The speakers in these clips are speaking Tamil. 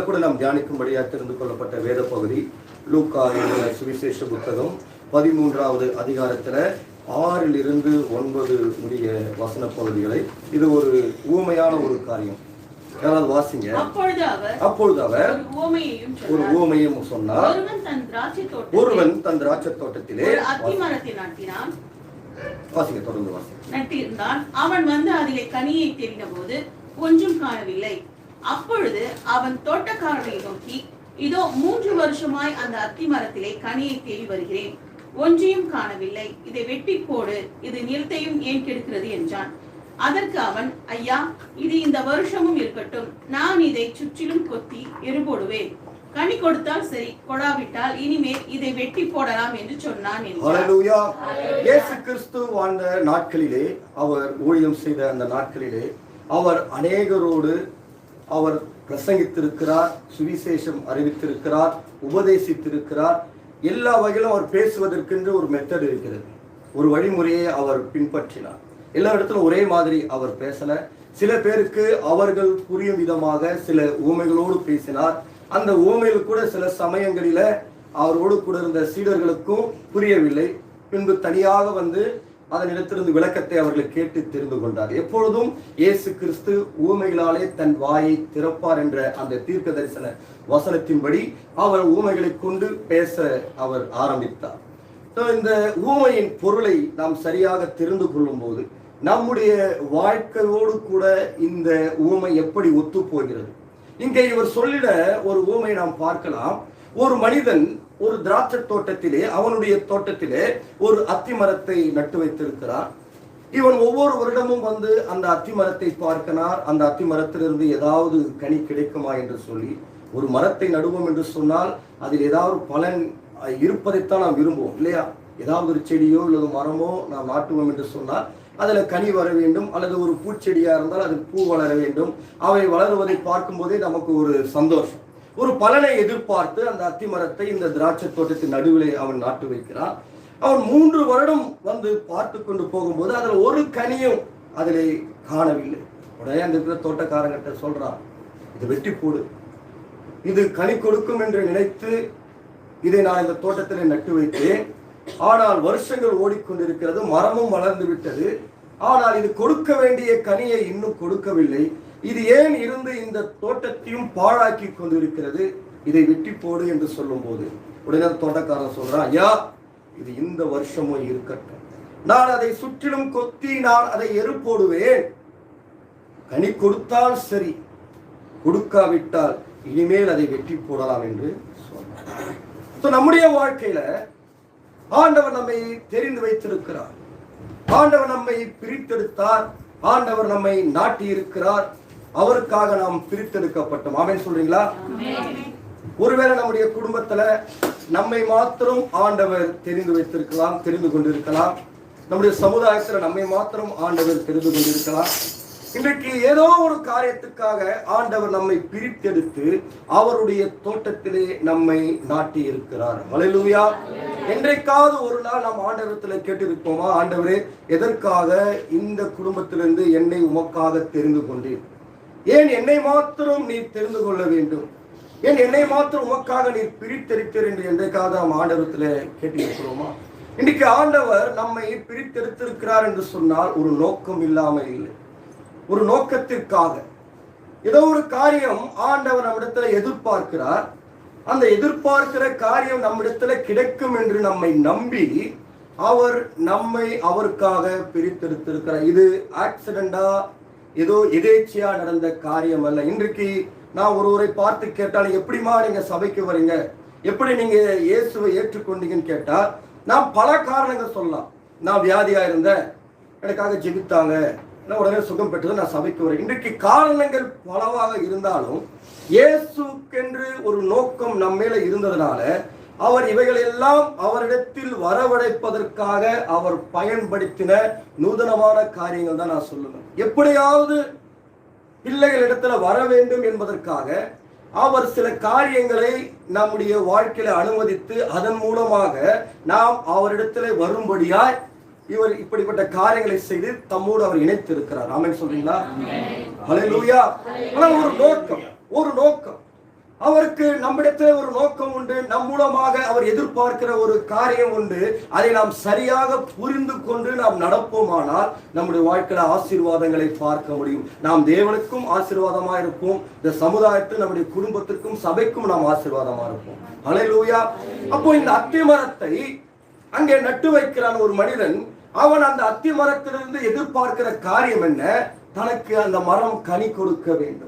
கூட நாம் தியானிக்கும்படியாக தெரிந்து கொள்ளப்பட்ட வேத பகுதி லூக்கா என்ற சுவிசேஷ புத்தகம் 13வது அதிகாரத்தில் 6 to 9 முடிய வசன பகுதிகளை, இது ஒரு ஊமையான ஒரு காரியம். யாராவது வாசிங்க. அப்பொழுது அவர் ஒரு ஊமையும் சொன்னார். ஒருவன் தன் திராட்சை தோட்டத்திலே வாசிங்க, தொடர்ந்து வாசிங்க. நட்டிருந்தான். அவன் வந்து அதிலே கனியை தேடினபோது ஒன்றும் காணவில்லை. அப்பொழுது அவன் தோட்டக்காரனை நோக்கி, இதோ 3 வருஷமாய் அந்த அத்தி மரத்திலே கனியை தேடி வருகிறேன், ஒன்றையும் காணவில்லை, இதை வெட்டி போடு, இது நிலத்தையும் ஏன் கெடுக்கிறது என்றான். அதற்கு அவன், ஐயா, இது இந்த வருஷமும் இருக்கட்டும், நான் இதை சுற்றிலும் கொத்தி எருபோடுவேன், கனி கொடுத்தால் சரி, கொடாவிட்டால் இனிமேல் இதை வெட்டி போடலாம் என்று சொன்னான். ஹல்லேலூயா. இயேசு கிறிஸ்து வாழ்ந்த நாட்களிலே, அவர் ஊழியம் செய்த அந்த நாட்களிலே, அவர் அநேகரோடு அவர் பிரசங்கித்திருக்கிறார், சுவிசேஷம் அறிவித்திருக்கிறார், உபதேசித்திருக்கிறார். எல்லா வகையிலும் அவர் பேசுவதற்கென்று ஒரு மெத்தட் இருக்கிறது, ஒரு வழிமுறையை அவர் பின்பற்றினார். எல்லா இடத்துல ஒரே மாதிரி அவர் பேசல. சில பேருக்கு அவர்கள் புரியும் விதமாக சில ஊமைகளோடு பேசினார். அந்த ஊமையில் கூட சில சமயங்களில அவரோடு கூட இருந்த சீடர்களுக்கும் புரியவில்லை. பின்பு தனியாக வந்து அதனிடத்திலிருந்து விளக்கத்தை அவர்கள் கேட்டு தெரிந்து கொண்டார். எப்பொழுதும் இயேசு கிறிஸ்து ஊமைகளாலே தன் வாயை திறப்பார் என்ற அந்த தீர்க்க தரிசன வசனத்தின்படி அவர் ஊமைகளை கொண்டு பேச அவர் ஆரம்பித்தார். இந்த ஊமையின் பொருளை நாம் சரியாக தெரிந்து கொள்ளும் போது நம்முடைய வாழ்க்கையோடு கூட இந்த ஊமை எப்படி ஒத்து போகிறது. இங்கே இவர் சொல்லிட ஒரு ஊமை நாம் பார்க்கலாம். ஒரு மனிதன் ஒரு திராட்சை தோட்டத்திலே, அவனுடைய தோட்டத்திலே ஒரு அத்தி மரத்தை நட்டு வைத்திருக்கிறார். இவன் ஒவ்வொரு வருடமும் வந்து அந்த அத்தி மரத்தை பார்க்கிறார். அந்த அத்தி மரத்திலிருந்து ஏதாவது கனி கிடைக்குமா என்று சொல்லி, ஒரு மரத்தை நடுவோம் என்று சொன்னால் அதில் ஏதாவது பலன் இருப்பதைத்தான் நாம் விரும்புவோம் இல்லையா? ஏதாவது ஒரு செடியோ அல்லது மரமோ நாம் நாட்டுவோம் என்று சொன்னால் அதுல கனி வர வேண்டும், அல்லது ஒரு பூச்செடியா இருந்தால் அது பூ வளர வேண்டும். அவை வளருவதை பார்க்கும் போதே நமக்கு ஒரு சந்தோஷம். ஒரு பலனை எதிர்பார்த்து அந்த அத்தி மரத்தை இந்த திராட்சை தோட்டத்தின் நடுவிலே அவன் நாட்டு வைக்கிறான். அவன் 3 வருடம் வந்து பார்த்து கொண்டு போகும்போது அதுல ஒரு கனியும் அதிலே காணவில்லை. உடனே அந்த தோட்டக்காரங்கிட்ட சொல்றான், இதை வெட்டி போடு, இது கனி கொடுக்கும் என்று நினைத்து இதை நான் இந்த தோட்டத்திலே நட்டு வைத்தேன். ஆனால் வருஷங்கள் ஓடிக்கொண்டிருக்கிறது, மரமும் வளர்ந்து விட்டது, ஆனால் இது கொடுக்க வேண்டிய கனியை இன்னும் கொடுக்கவில்லை. இது ஏன் இருந்து இந்த தோட்டத்தையும் பாழாக்கி கொண்டிருக்கிறது, இதை வெட்டி போடு என்று சொல்லும் போது உடனே தோட்டக்காரன் சொல்றான், ஐயா, இது இந்த வருஷமும் இருக்கட்டும், நான் அதை சுற்றிலும் கொத்தி நான் அதை எரு போடுவேன், கனி கொடுத்தால் சரி, கொடுக்காவிட்டால் இனிமேல் அதை வெட்டி போடலாம் என்று சொன்னார். நம்முடைய வாழ்க்கையில ஆண்டவர் நம்மை தெரிந்து வைத்திருக்கிறார், ஆண்டவர் நம்மை பிரித்தெடுத்தார், ஆண்டவர் நம்மை நாட்டி இருக்கிறார், அவருக்காக நாம் பிரித்தெடுக்கப்பட்டோம். ஆமென் சொல்றீங்களா? ஒருவேளை நம்முடைய குடும்பத்துல நம்மை மாத்திரம் ஆண்டவர் தெரிந்து வைத்திருக்கலாம், தெரிந்து கொண்டிருக்கலாம். நம்முடைய சமுதாயத்துல நம்மை மாத்திரம் ஆண்டவர் தெரிந்து கொண்டிருக்கலாம். இன்றைக்கு ஏதோ ஒரு காரியத்துக்காக ஆண்டவர் நம்மை பிரித்தெடுத்து அவருடைய தோட்டத்திலே நம்மை நாட்டி இருக்கிறார். ஹல்லேலூயா. என்றைக்காவது ஒரு நாள் நாம் ஆண்டவரத்தில் கேட்டிருப்போமா, ஆண்டவரே, எதற்காக இந்த குடும்பத்திலிருந்து என்னை உமக்காக தெரிந்து கொண்டேன், ஏன் என்னை மாத்திரம் நீர் தெரிந்து கொள்ள வேண்டும், ஏன் என்னை மாத்திரம் உமக்காக நீர் பிரித்தெடுத்தீர் என்று என்றைக்காக நாம் ஆண்டவரத்தில் கேட்டிருக்கிறோமா? இன்றைக்கு ஆண்டவர் நம்மை பிரித்தெடுத்திருக்கிறார் என்று சொன்னால் ஒரு நோக்கம் இல்லாமல் இல்லை, ஒரு நோக்கத்திற்காக. ஏதோ ஒரு காரியம் ஆண்டவர் நம்மிடத்துல எதிர்பார்க்கிறார், அந்த எதிர்பார்க்கிற காரியம் நம்மிடத்துல கிடைக்கும் என்று நம்மை நம்பி அவர் நம்மை அவருக்காக பிரித்தெடுத்திருக்கிறார். இது ஆக்சிடென்டா, ஏதோ எதேச்சியா நடந்த காரியம் அல்ல. இன்றைக்கு நான் ஒருவரை பார்த்து கேட்டால், எப்படிமா நீங்க சபைக்கு வரீங்க, எப்படி நீங்க இயேசுவை ஏற்றுக்கொண்டீங்கன்னு கேட்டா நான் பல காரணங்கள் சொல்லலாம். நான் வியாதியா இருந்தேன், எனக்காக ஜெபித்தாங்க, உடனே சுகம் பெற்றது, நான் சபைக்கு வரேன். இன்றைக்கு காரணங்கள் பலவாக இருந்தாலும் இயேசுக்கென்று ஒரு நோக்கம் நம்மேல இருந்ததுனால அவர் இவைகளெல்லாம் அவரிடத்தில் வரவழைப்பதற்காக அவர் பயன்படுத்தின நூதனமான காரியங்கள் தான் நான் சொல்லுவேன். எப்படியாவது பிள்ளைகளிடத்துல வர வேண்டும் என்பதற்காக அவர் சில காரியங்களை நம்முடைய வாழ்க்கையில அனுமதித்து அதன் மூலமாக நாம் அவரிடத்துல வரும்படியாய் இவர் இப்படிப்பட்ட காரியங்களை செய்து தம்மோடு அவர் இணைத்திருக்கிறார். ஆமென் சொல்றீங்களா? ஹல்லேலூயா. ஒரு நோக்கம், ஒரு நோக்கம். அவருக்கு நம்மிடத்தில் ஒரு நோக்கம் உண்டு. நம் மூலமாக அவர் எதிர்பார்க்கிற ஒரு காரியம் உண்டு. அதை நாம் சரியாக புரிந்து கொண்டு நாம் நடப்போமானால் நம்முடைய வாழ்க்கையில ஆசீர்வாதங்களை பார்க்க முடியும். நாம் தேவனுக்கும் ஆசீர்வாதமா இருப்போம். இந்த சமுதாயத்தில் நம்முடைய குடும்பத்திற்கும் சபைக்கும் நாம் ஆசீர்வாதமா இருப்போம். ஹல்லேலூயா. அப்போ இந்த அத்தி மரத்தை அங்கே நட்டு வைக்கிறான் ஒரு மனிதன். அவன் அந்த அத்தி மரத்திலிருந்து எதிர்பார்க்கிற காரியம் என்ன? தனக்கு அந்த மரம் கனி கொடுக்க வேண்டும்.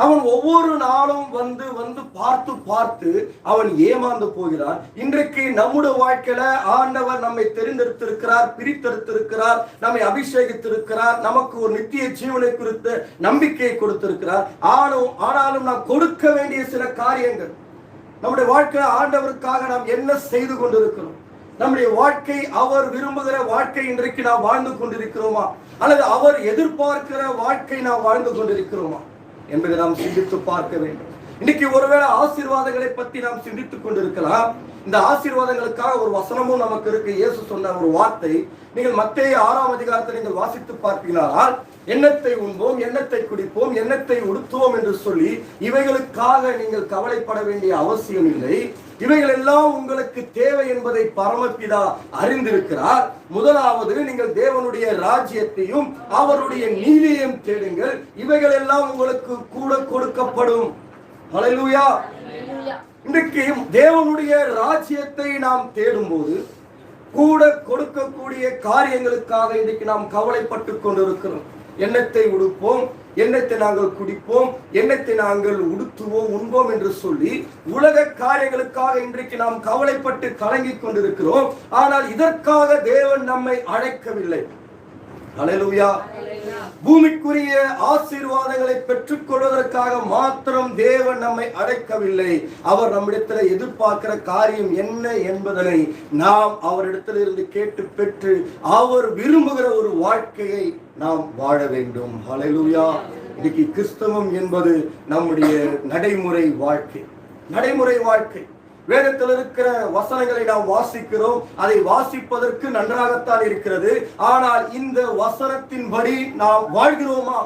அவன் ஒவ்வொரு நாளும் வந்து வந்து பார்த்து பார்த்து அவன் ஏமாந்து போகிறான். இன்றைக்கு நம்முடைய வாழ்க்கையில ஆண்டவர் நம்மை தெரிந்தெடுத்திருக்கிறார், பிரித்தெடுத்திருக்கிறார், நம்மை அபிஷேகித்திருக்கிறார், நமக்கு ஒரு நித்திய ஜீவனை குறித்த நம்பிக்கையை கொடுத்திருக்கிறார். ஆனாலும் நாம் கொடுக்க வேண்டிய சில காரியங்கள், நம்முடைய வாழ்க்கையில ஆண்டவருக்காக நாம் என்ன செய்து கொண்டிருக்கிறோம்? நம்முடைய வாழ்க்கை அவர் விரும்புகிற வாழ்க்கை இன்றைக்கு நாம் வாழ்ந்து கொண்டிருக்கிறோமா, அல்லது அவர் எதிர்பார்க்கிற வாழ்க்கை நாம் வாழ்ந்து கொண்டிருக்கிறோமா என்பதை நாம் சிந்தித்து பார்க்க வேண்டும். இன்னைக்கு ஒருவேளை ஆசீர்வாதங்களை பற்றி நாம் சிந்தித்துக் கொண்டிருக்கலாம். இந்த ஆசீர்வாதங்களுக்காக ஒரு வசனமும் நமக்கு இருக்கு. இயேசு சொன்ன ஒரு வார்த்தை, நீங்கள் மத்தேயு 6ஆம் அதிகாரத்தை நீங்கள் வாசித்து பார்ப்பீங்களானால், எண்ணத்தை உண்போம், எண்ணத்தை குடிப்போம், எண்ணத்தை உடுத்துவோம் என்று சொல்லி இவைகளுக்காக நீங்கள் கவலைப்பட வேண்டிய அவசியம் இல்லை. இவைகள் எல்லாம் உங்களுக்கு தேவை என்பதை பரமபிதா அறிந்திருக்கிறார். முதலாவது நீங்கள் தேவனுடைய ராஜ்யத்தையும் அவருடைய நீதியையும் தேடுங்கள், இவைகள் எல்லாம் உங்களுக்கு கூட கொடுக்கப்படும். ஹல்லேலூயா. இன்றைக்கு தேவனுடைய ராஜ்யத்தை நாம் தேடும்போது கூட கொடுக்கக்கூடிய காரியங்களுக்காக இன்றைக்கு நாம் கவலைப்பட்டு கொண்டிருக்கிறோம். எண்ணத்தை உடுப்போம், எண்ணத்தை நாங்கள் குடிப்போம், எண்ணத்தை நாங்கள் உடுத்துவோம், உண்போம் என்று சொல்லி உலக காரியங்களுக்காக இன்றைக்கு நாம் கவலைப்பட்டு கலங்கிக் கொண்டிருக்கிறோம். ஆனால் இதற்காக தேவன் நம்மை அழைக்கவில்லை. ஹல்லேலூயா. பூமிக்குரிய ஆசீர்வாதங்களை பெற்றுக் கொள்வதற்காக மாத்திரம் தேவன் நம்மை அழைக்கவில்லை. அவர் நம்மிடத்தில் எதிர்பார்க்கிற காரியம் என்ன என்பதனை நாம் அவரிடத்தில் இருந்து கேட்டு பெற்று அவர் விரும்புகிற ஒரு வாழ்க்கையை நாம் வாழ வேண்டும். ஹல்லேலூயா. இன்னைக்கு கிறிஸ்தவம் என்பது நம்முடைய நடைமுறை வாழ்க்கை. நடைமுறை வாழ்க்கை. வேதத்தில் இருக்கிற வசனங்களை நாம் வாசிக்கிறோம், அதை வாசிப்பதற்கு நன்றாகத்தான் இருக்கிறது. ஆனால் இந்த வசனத்தின்படி நாம் வாழ்கிறோமா?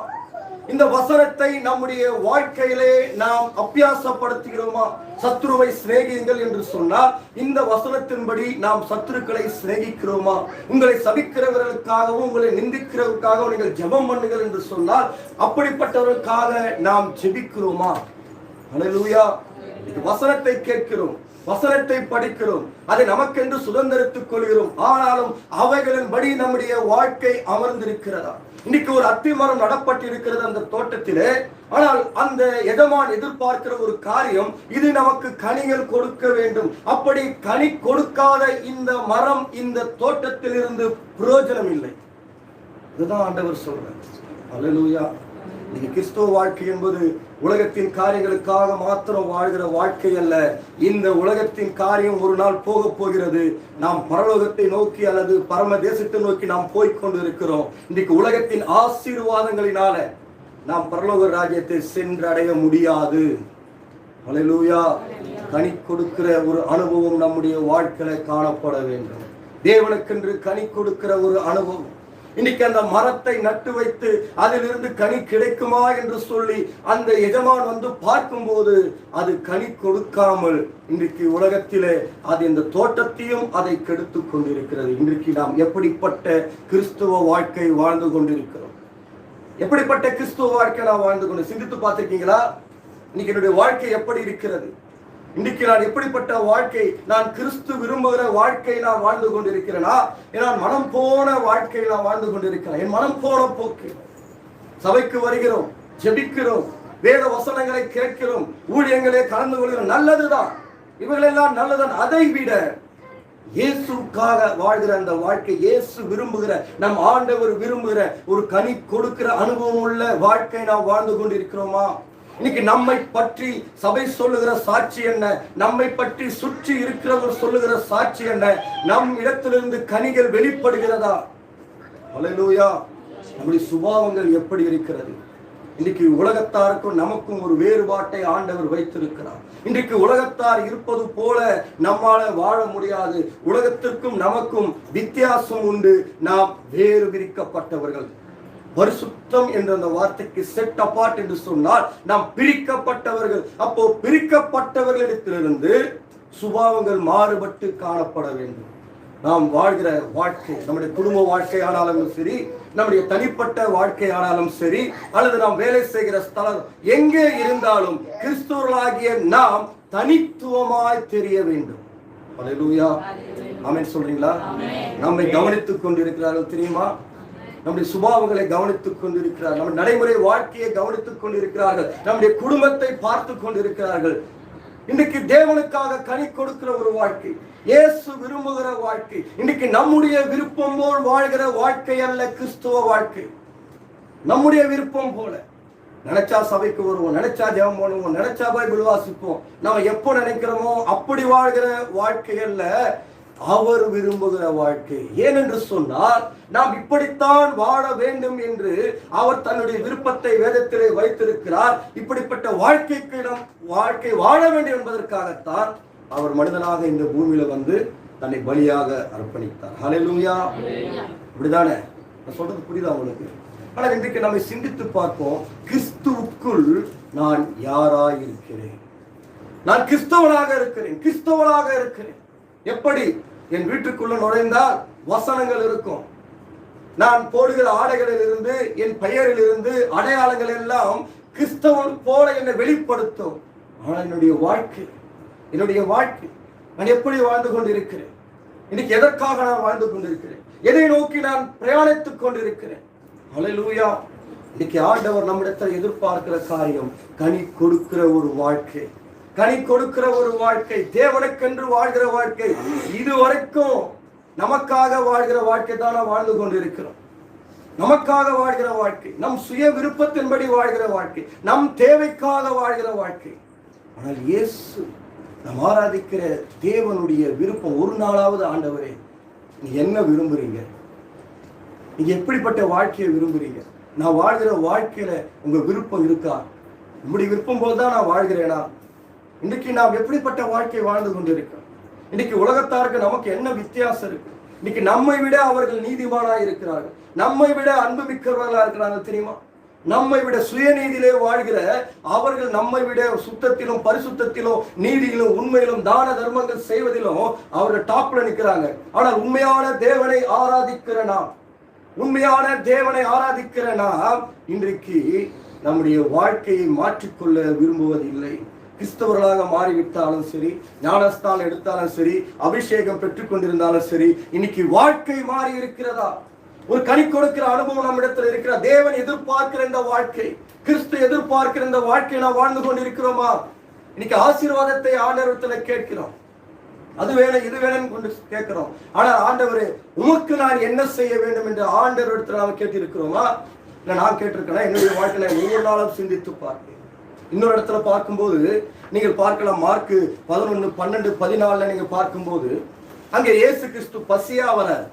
இந்த வசனத்தை நம்முடைய வாழ்க்கையிலே நாம் அபியாசப்படுத்துகிறோமா? சத்துருவை சிநேகியுங்கள் என்று சொன்னால் இந்த வசனத்தின்படி நாம் சத்துருக்களை சிநேகிக்கிறோமா? உங்களை சபிக்கிறவர்களுக்காகவும் உங்களை நிந்திக்கிறவர்களுக்காகவும் நீங்கள் ஜெபம் பண்ணுங்கள் என்று சொன்னால் அப்படிப்பட்டவர்களுக்காக நாம் ஜெபிக்கிறோமா? ஹல்லேலூயா. வசனத்தை கேட்கிறோம், வசனத்தை படிக்கிறோம், அதை நமக்கென்று சுதந்திரத்துக் கொள்கிறோம். ஆனாலும் அவைகளின்படி நம்முடைய வாழ்க்கை அமர்ந்திருக்கிறதா? இன்னைக்கு ஒரு அத்தி மரம் நடப்பட்டிருக்கிறது அந்த தோட்டத்திலே. ஆனால் அந்த எஜமான் எதிர்பார்க்கிற ஒரு காரியம், இது நமக்கு கனிகள் கொடுக்க வேண்டும். அப்படி கனி கொடுக்காத இந்த மரம் இந்த தோட்டத்தில் இருந்து பிரயோஜனம் இல்லை. இதுதான் ஆண்டவர் சொல்றார். ஹல்லேலூயா. இன்னைக்கு கிறிஸ்துவ வாழ்க்கை என்பது உலகத்தின் காரியங்களுக்காக மாத்திரம் வாழ்கிற வாழ்க்கை அல்ல. இந்த உலகத்தின் காரியம் ஒரு நாள் போக போகிறது. நாம் பரலோகத்தை நோக்கி அல்லது பரம தேசத்தை நோக்கி நாம் போய்கொண்டு இருக்கிறோம். இன்றைக்கு உலகத்தின் ஆசீர்வாதங்களினால நாம் பரலோக ராஜ்யத்தை சென்றடைய முடியாது. ஹல்லேலூயா. கனி கொடுக்கிற ஒரு அனுபவம் நம்முடைய வாழ்க்கையில காணப்பட வேண்டும். தேவனுக்கென்று கனி கொடுக்கிற ஒரு அனுபவம். இன்னைக்கு அந்த மரத்தை நட்டு வைத்து அதிலிருந்து கனி கிடைக்குமா என்று சொல்லி அந்த எஜமான் வந்து பார்க்கும்போது அது கனி கொடுக்காமல் இன்றைக்கு உலகத்திலே அது இந்த தோட்டத்தையும் அதை கெடுத்து கொண்டிருக்கிறது. இன்றைக்கு நாம் எப்படிப்பட்ட கிறிஸ்துவ வாழ்க்கை வாழ்ந்து கொண்டிருக்கிறோம்? எப்படிப்பட்ட கிறிஸ்துவ வாழ்க்கை நாம் வாழ்ந்து கொண்டு சிந்தித்து பார்த்திருக்கீங்களா? இன்னைக்கு என்னுடைய வாழ்க்கை எப்படி இருக்கிறது? இன்னைக்கு நான் எப்படிப்பட்ட வாழ்க்கை, நான் கிறிஸ்து விரும்புகிற வாழ்க்கை நான் வாழ்ந்து கொண்டிருக்கிறேனா? நான் மனம் போன வாழ்க்கை நான் வாழ்ந்து கொண்டிருக்கிறேன். என் மனம் போன போக்கு. சபைக்கு வருகிறோம், ஜெபிக்கிறோம், வேத வசனங்களை கேட்கிறோம், ஊழியங்களே கலந்து கொள்கிறோம், நல்லதுதான், இவைகளெல்லாம் நல்லதான். அதை விட இயேசுக்காக வாழ்கிற அந்த வாழ்க்கை, இயேசு விரும்புகிற, நம் ஆண்டவர் விரும்புகிற ஒரு கனி கொடுக்கிற அனுபவம் உள்ள வாழ்க்கை நாம் வாழ்ந்து கொண்டிருக்கிறோமா? இன்னைக்கு நம்மை பற்றி சபை சொல்லுகிற சாட்சி என்ன? நம்மை பற்றி சுற்றி இருக்கிறவர் சொல்லுகிற சாட்சி என்ன? நம் இடத்திலிருந்து கனிகள் வெளிப்படுகிறதா? ஹல்லேலூயா. நம்முடைய சுபாவங்கள் எப்படி இருக்கிறது? இன்னைக்கு உலகத்தாருக்கும் நமக்கும் ஒரு வேறுபாட்டை ஆண்டவர் வைத்திருக்கிறார். இன்றைக்கு உலகத்தார் இருப்பது போல நம்மால வாழ முடியாது. உலகத்திற்கும் நமக்கும் வித்தியாசம் உண்டு. நாம் வேறு பிரிக்கப்பட்டவர்கள். பரிசுத்தம் என்ற அந்த வார்த்தைக்கு செட் அபார்ட் என்று சொன்னால் நாம் பிரிக்கப்பட்டவர்கள். அப்போ பிரிக்கப்பட்டவர்களிடத்திலிருந்து சுபாவங்கள் மாறுபட்டு காணப்பட வேண்டும். நாம் வாழ்கிற வாழ்க்கை, நம்முடைய குடும்ப வாழ்க்கை ஆனாலும் சரி, நம்முடைய தனிப்பட்ட வாழ்க்கை ஆனாலும் சரி, அல்லது நாம் வேலை செய்கிற ஸ்தலம் எங்கே இருந்தாலும் கிறிஸ்துவர்களாகிய நாம் தனித்துவமாய் தெரிய வேண்டும். அல்லேலூயா, ஆமென் சொல்றீங்களா? நம்மை கவனித்துக் கொண்டிருக்கிறார்கள் தெரியுமா? நம்முடைய சுபாவங்களை கவனித்துக் கொண்டிருக்கிறார்கள், நம்ம நடைமுறை வாழ்க்கையை கவனித்துக் கொண்டிருக்கிறார்கள், நம்முடைய குடும்பத்தை பார்த்து கொண்டிருக்கிறார்கள். இன்றைக்கு தேவனுக்காக கனி கொடுக்கிற ஒரு வாழ்க்கை, இயேசு விரும்புகிற வாழ்க்கை, இன்னைக்கு நம்முடைய விருப்பம் போல் வாழ்கிற வாழ்க்கை அல்ல கிறிஸ்துவ வாழ்க்கை. நம்முடைய விருப்பம் போல நினைச்சா சபைக்கு வருவோம், நினைச்சா ஜெபம் பண்ணுவோம், நினைச்சா பைபிள் வாசிப்போம், நாம எப்போ நினைக்கிறோமோ அப்படி வாழ்கிற வாழ்க்கை அல்ல அவர் விரும்புகிற வாழ்க்கை. ஏனென்று சொன்னால் நாம் இப்படித்தான் வாழ வேண்டும் என்று அவர் தன்னுடைய விருப்பத்தை வேதத்திலே வைத்திருக்கிறார். இப்படிப்பட்ட வாழ்க்கை வாழ வேண்டும் என்பதற்காகத்தான் அவர் மனிதனாக இந்த பூமியில வந்து தன்னை பலியாக அர்ப்பணித்தார். ஹல்லேலூயா, இப்படிதானே? நான் சொல்றது புரியுதா உங்களுக்கு? ஆனால் இன்றைக்கு நம்மை சிந்தித்து பார்ப்போம். கிறிஸ்துவுக்குள் நான் யாராய் இருக்கிறேன்? நான் கிறிஸ்தவனாக இருக்கிறேன், கிறிஸ்தவனாக இருக்கிறேன். எப்படி? என் வீட்டுக்குள்ள நுழைந்தால் வசனங்கள் இருக்கும். நான் போடுகிற ஆடைகளில் இருந்து, என் பெயரில் இருந்து அடையாளங்கள் எல்லாம் கிறிஸ்தவன் போல என்னை வெளிப்படுத்தும். ஆனால் என்னுடைய வாழ்க்கை நான் எப்படி வாழ்ந்து கொண்டிருக்கிறேன்? இன்னைக்கு எதற்காக நான் வாழ்ந்து கொண்டிருக்கிறேன்? எதை நோக்கி நான் பிரயாணித்துக் கொண்டிருக்கிறேன்? ஹல்லேலூயா. இன்னைக்கு ஆண்டவர் நம்மிடத்தில் எதிர்பார்க்கிற காரியம் கனி கொடுக்கிற ஒரு வாழ்க்கை, கனி கொடுக்கிற ஒரு வாழ்க்கை, தேவனுக்கென்று வாழ்கிற வாழ்க்கை. இதுவரைக்கும் நமக்காக வாழ்கிற வாழ்க்கை தான் வாழ்ந்து கொண்டிருக்கிறோம். நமக்காக வாழ்கிற வாழ்க்கை, நம் சுய விருப்பத்தின்படி வாழ்கிற வாழ்க்கை, நம் தேவைக்காக வாழ்கிற வாழ்க்கை. ஆனால் இயேசு நாம் ஆராதிக்கிற தேவனுடைய விருப்பம், ஒரு நாளாவது ஆண்டவரே நீங்க என்ன விரும்புறீங்க? நீங்க எப்படிப்பட்ட வாழ்க்கையை விரும்புறீங்க? நான் வாழ்கிற வாழ்க்கையில உங்க விருப்பம் இருக்கா? உங்களுடைய விருப்பம் போதுதான் நான் வாழ்கிறேனா? இன்னைக்கு நாம் எப்படிப்பட்ட வாழ்க்கை வாழ்ந்து கொண்டிருக்கோம்? இன்னைக்கு உலகத்தாருக்கு நமக்கு என்ன வித்தியாசம் இருக்கு? இன்னைக்கு நம்மை விட அவர்கள் நீதிமானா இருக்கிறார்கள், நம்மை விட அன்பு மிக்கவர்களா இருக்கிறாங்க தெரியுமா? நம்மை விட சுயநீதியிலே வாழ்கிற அவர்கள் நம்மை விட சுத்தத்திலும் பரிசுத்தத்திலும் நீதியிலும் உண்மையிலும் தான தர்மங்கள் செய்வதிலும் அவர்கள் டாப்ல நிற்கிறாங்க. ஆனால் உண்மையான தேவனை ஆராதிக்கிற நாம் இன்றைக்கு நம்முடைய வாழ்க்கையை மாற்றிக்கொள்ள விரும்புவதில்லை. கிறிஸ்தவர்களாக மாறிவிட்டாலும் சரி, ஞானஸ்தானம் எடுத்தாலும் சரி, அபிஷேகம் பெற்றுக் கொண்டிருந்தாலும் சரி, இன்னைக்கு வாழ்க்கை மாறி இருக்கிறதா? ஒரு கனி கொடுக்கிற அனுபவம் நம்மிடத்தில் இருக்கிற தேவன் எதிர்பார்க்கிற இந்த வாழ்க்கை, கிறிஸ்து எதிர்பார்க்கிற இந்த வாழ்க்கை நாம் வாழ்ந்து கொண்டிருக்கிறோமா? இன்னைக்கு ஆசீர்வாதத்தை ஆண்டவரத்தில் கேட்கிறோம், அது வேணும் இது வேணும் கொண்டு கேட்கிறோம். ஆனால் ஆண்டவரே உமக்கு நான் என்ன செய்ய வேண்டும் என்று ஆண்டவரிடத்தில் நாம் கேட்டிருக்கிறோமா? இல்லை நான் கேட்டிருக்கேன். என்னுடைய வாழ்க்கையில ஒவ்வொரு நாளும் சிந்தித்து பார்க்கிறேன். இன்னொரு இடத்துல பார்க்கும்போது நீங்கள் பார்க்கலாம், மார்க்கு 11, 12, 14 நீங்க பார்க்கும்போது அங்கே இயேசு கிறிஸ்து பசியா வரார்.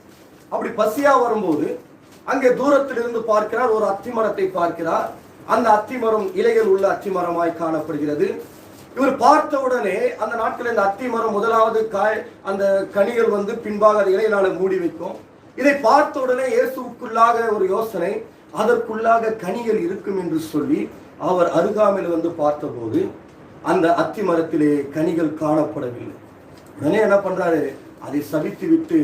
அப்படி பசியா வரும்போது அங்கே தூரத்தில் இருந்து பார்க்கிறார், ஒரு அத்திமரத்தை பார்க்கிறார். அந்த அத்திமரம் இலைகள் உள்ள அத்திமரமாய் காணப்படுகிறது. இவர் பார்த்த உடனே, அந்த நாட்களில் இந்த அத்திமரம் முதலாவது அந்த கனிகள் வந்து பின்பாக அது இலையினால மூடி வைக்கும். இதை பார்த்த உடனே இயேசுக்குள்ளாக ஒரு யோசனை, அதற்குள்ளாக கனிகள் இருக்கும் என்று சொல்லி அவர் அருகாமையில் வந்து பார்த்தபோது அந்த அத்தி மரத்திலே கனிகள் காணப்படவில்லை. உடனே என்ன பண்றாரு? அதை சபித்து விட்டு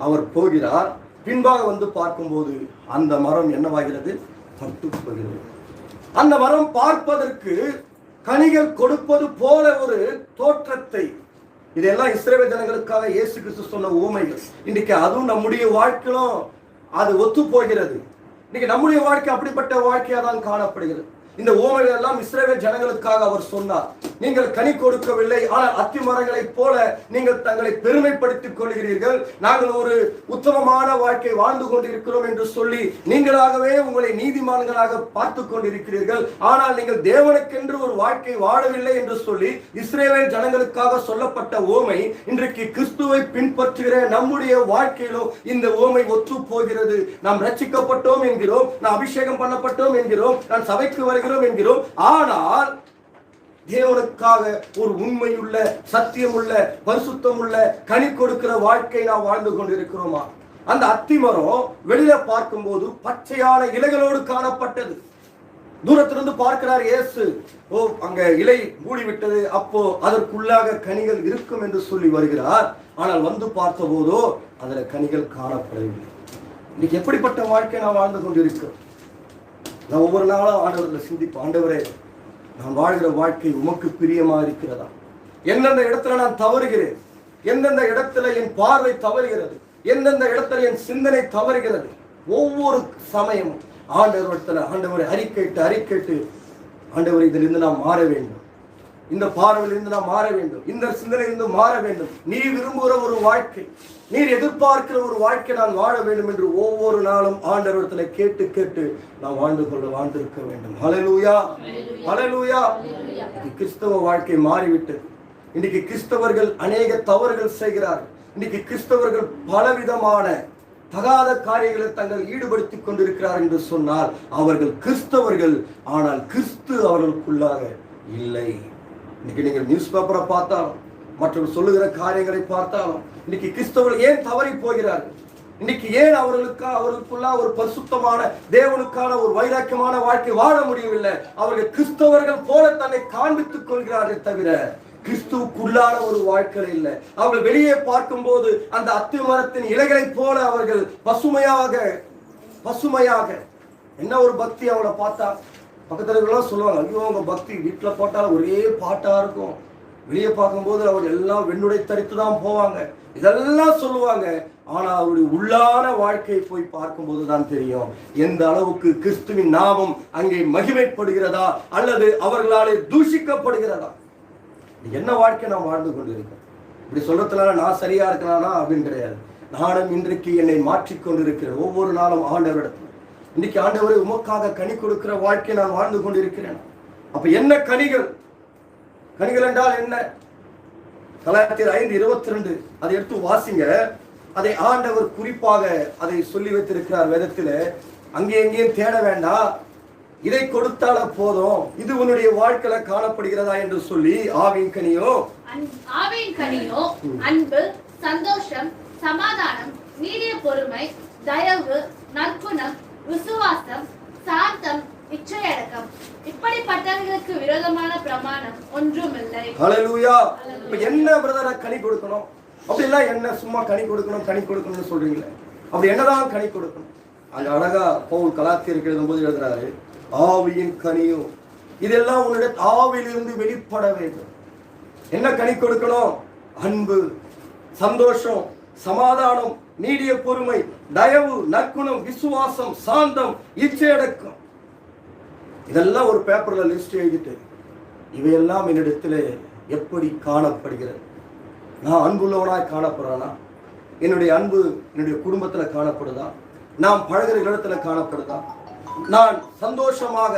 அவர் போகிறார். பின்பாக வந்து பார்க்கும்போது அந்த மரம் என்னவாகிறது? பட்டு போகிறது. அந்த மரம் பார்ப்பதற்கு கனிகள் கொடுப்பது போல ஒரு தோற்றத்தை, இதெல்லாம் இஸ்ரவேல் ஜனங்களுக்காக இயேசு கிறிஸ்து சொன்ன உவமைகள். இன்னைக்கு அதுவும் நம்முடைய வாழ்க்கையிலும் அது ஒத்து போகிறது. இன்னைக்கு நம்முடைய வாழ்க்கை அப்படிப்பட்ட வாழ்க்கையா தான் காணப்படுகிறது. இந்த உவமைகள் எல்லாம் இஸ்ரவேல் ஜனங்களுக்காக அவர் சொன்னார். நீங்கள் கனி கொடுக்கவில்லை, ஆனால் அத்தி மரங்களைப் போல நீங்கள் தங்களை பெருமைப்படுத்திக் கொள்கிறீர்கள், நாங்கள் ஒரு உத்தமமான வாழ்க்கை வாழ்ந்து கொண்டிருக்கிறோம் என்று சொல்லி நீங்களாகவே உங்களை நீதிமான்களாக பார்த்து கொண்டிருக்கிறீர்கள். ஆனால் நீங்கள் தேவனுக்கென்று ஒரு வாழ்க்கை வாழவில்லை என்று சொல்லி இஸ்ரவேல் ஜனங்களுக்காக சொல்லப்பட்ட உவமை இன்றைக்கு கிறிஸ்துவை பின்பற்றுகிற நம்முடைய வாழ்க்கையிலும் இந்த உவமை ஒத்து போகிறது. நாம் ரட்சிக்கப்பட்டோம் என்கிறோம், நாம் அபிஷேகம் பண்ணப்பட்டோம் என்கிறோம், நான் சபைக்கு வருகிறோம் என்கிறோம். ஆனால் தேவனுக்காக ஒரு உண்மையுள்ள, சத்தியமுள்ள, பரிசுத்தமுள்ள, கனி கொடுக்கிற வாழ்க்கை நாம் வாழ்ந்து கொண்டிருக்கிறோமா? அந்த அத்திமரம் வெளியில பார்க்கும்போது பச்சையான இலைகளோடு காணப்பட்டது. தூரத்திலிருந்து பார்க்கிறார் இயேசு, ஓ அங்க இலை மூடிவிட்டது, அப்போ அதற்குள்ளாக கனிகள் இருக்கும் என்று சொல்லி வருகிறார். ஆனால் வந்து பார்த்த போதோ அதுல கனிகள் காணப்படவில்லை. இன்னைக்கு எப்படிப்பட்ட வாழ்க்கை நாம் வாழ்ந்து கொண்டிருக்கிறோம்? நான் ஒவ்வொரு நாளும் ஆண்டவர்களை சிந்திப்போம், ஆண்டவரே நான் வாழ்கிற வாழ்க்கை உமக்கு பிரியமா இருக்கிறதா? எந்தெந்த இடத்துல நான் தவறுகிறேன், எந்தெந்த இடத்துல என் பார்வை தவறுகிறது, எந்தெந்த இடத்துல என் சிந்தனை தவறுகிறது, ஒவ்வொரு சமயமும் ஆண்டவரை அறிக்கைட்டு ஆண்டவரை இதிலிருந்து நாம் மாற வேண்டும், இந்த பார்வையிலிருந்து நாம் மாற வேண்டும், இந்த சிந்தனையிலிருந்து மாற வேண்டும். நீர் விரும்புகிற ஒரு வாழ்க்கை, நீர் எதிர்பார்க்கிற ஒரு வாழ்க்கை நான் வாழ வேண்டும் என்று ஒவ்வொரு நாளும் ஆண்டவரிடத்தில் கேட்டு நாம் வாழ்ந்திருக்க வேண்டும். ஹல்லேலூயா, ஹல்லேலூயா. கிறிஸ்தவ வாழ்க்கை மாறிவிட்டது. இன்னைக்கு கிறிஸ்தவர்கள் அநேக தவறுகள் செய்கிறார்கள். இன்னைக்கு கிறிஸ்தவர்கள் பலவிதமான தகாத காரியங்களை தங்கள் ஈடுபடுத்திக் கொண்டிருக்கிறார் என்று சொன்னால் அவர்கள் கிறிஸ்தவர்கள், ஆனால் கிறிஸ்து அவர்களுக்குள்ளாக இல்லை. இன்னைக்கு நீங்கள் நியூஸ் பேப்பரை பார்த்தாலும் மற்றவர்கள் சொல்லுகிற காரியங்களை பார்த்தாலும் இன்னைக்கு கிறிஸ்தவர்கள் ஏன் தவறி போகிறார்கள்? இன்னைக்கு ஏன் அவர்களுக்குள்ள ஒரு பரிசுத்தமான தேவனுக்கான ஒரு வைராக்கியமான வாழ்க்கை வாழ முடியவில்லை? அவர்கள் கிறிஸ்தவர்கள் போல தன்னை காண்பித்துக் கொள்கிறார்கள் தவிர கிறிஸ்துவுக்குள்ளான ஒரு வாழ்க்கை இல்லை. அவர்கள் வெளியே பார்க்கும் போது அந்த அத்தி மரத்தின் இலைகளை போல அவர்கள் பசுமையாக என்ன ஒரு பக்தி. அவளை பார்த்தா பக்கத்துல சொல்லுவாங்க, ஐயோ அவங்க பக்தி வீட்டுல போட்டாலும் ஒரே பாட்டா இருக்கும், வெளியே பார்க்கும்போது அவர் எல்லாம் வெண்ணுடை தரித்து தான் போவாங்க, இதெல்லாம் சொல்லுவாங்க. ஆனா அவருடைய உள்ளான வாழ்க்கையை போய் பார்க்கும்போது தான் தெரியும் எந்த அளவுக்கு கிறிஸ்துவின் நாமம் அங்கே மகிமைப்படுகிறதா அல்லது அவர்களாலே தூஷிக்கப்படுகிறதா. என்ன வாழ்க்கை நாம் வாழ்ந்து கொண்டிருக்கோம்? இப்படி சொல்றதுனால நான் சரியா இருக்கிறானா அப்படின்னு கிடையாது. நானும் இன்றைக்கு என்னை மாற்றிக்கொண்டிருக்கிறேன் ஒவ்வொரு நாளும் ஆண்டவரிடத்தில். இன்னைக்கு ஆண்டவரை உமக்காக கனி கொடுக்கிற வாழ்க்கை நான் வாழ்ந்து கொண்டிருக்கிறேன். அப்ப என்ன கனிகள்? கனிகள் என்றால் என்ன? கலாத்தியர் 5:22 அதை எடுத்து வாசிங்க. அதை ஆண்டவர் குறிப்பாக அதை சொல்லி வைத்திருக்கிறார் வேதத்துல. அங்கே எங்கேயும் தேட வேண்டாம், இதை கொடுத்தால போதும், இது உன்னுடைய வாழ்க்கையில காணப்படுகிறதா என்று சொல்லி. ஆவியின் கனியோ அன்பு, சந்தோஷம், சமாதானம், நீடிய பொறுமை, தயவு, நற்குணம், விசுவாசம், சாந்தம், இச்சையடக்கம். இப்படிப்பட்டவர்களுக்கு விரோதமான பிரமாணம் ஒன்றுமில்லை. ஹல்லேலூயா. இப்ப என்ன பிரதரா கனி கொடுக்கணும்? அப்படிலாம் என்ன சும்மா கனி கொடுக்கணும்னு சொல்றீங்களே, அப்படி என்னதான் கனி கொடுக்கணும்? அது அழகா பவுல் கலாத்தியருக்கு எழுதும்போது எழுதுறாரு, ஆவியின் கனியும் இதெல்லாம் உன்னுடைய ஆவியிலிருந்து வெளிப்பட வேண்டும். என்ன கனி கொடுக்கணும்? அன்பு, சந்தோஷம், சமாதானம், நீடிய பொறுமை, தயவு, நற்குணம், விசுவாசம், சாந்தம், இச்சையடக்கம். இதெல்லாம் ஒரு பேப்பர்ல லிஸ்ட் எழுதிட்டு இவையெல்லாம் என்னிடத்துல எப்படி காணப்படுகிறது? நான் அன்புள்ளவனாய் காணப்படுறானா? என்னுடைய அன்பு என்னுடைய குடும்பத்துல காணப்படுதா? நாம் பழகிற இடத்துல காணப்படுதா? நான் சந்தோஷமாக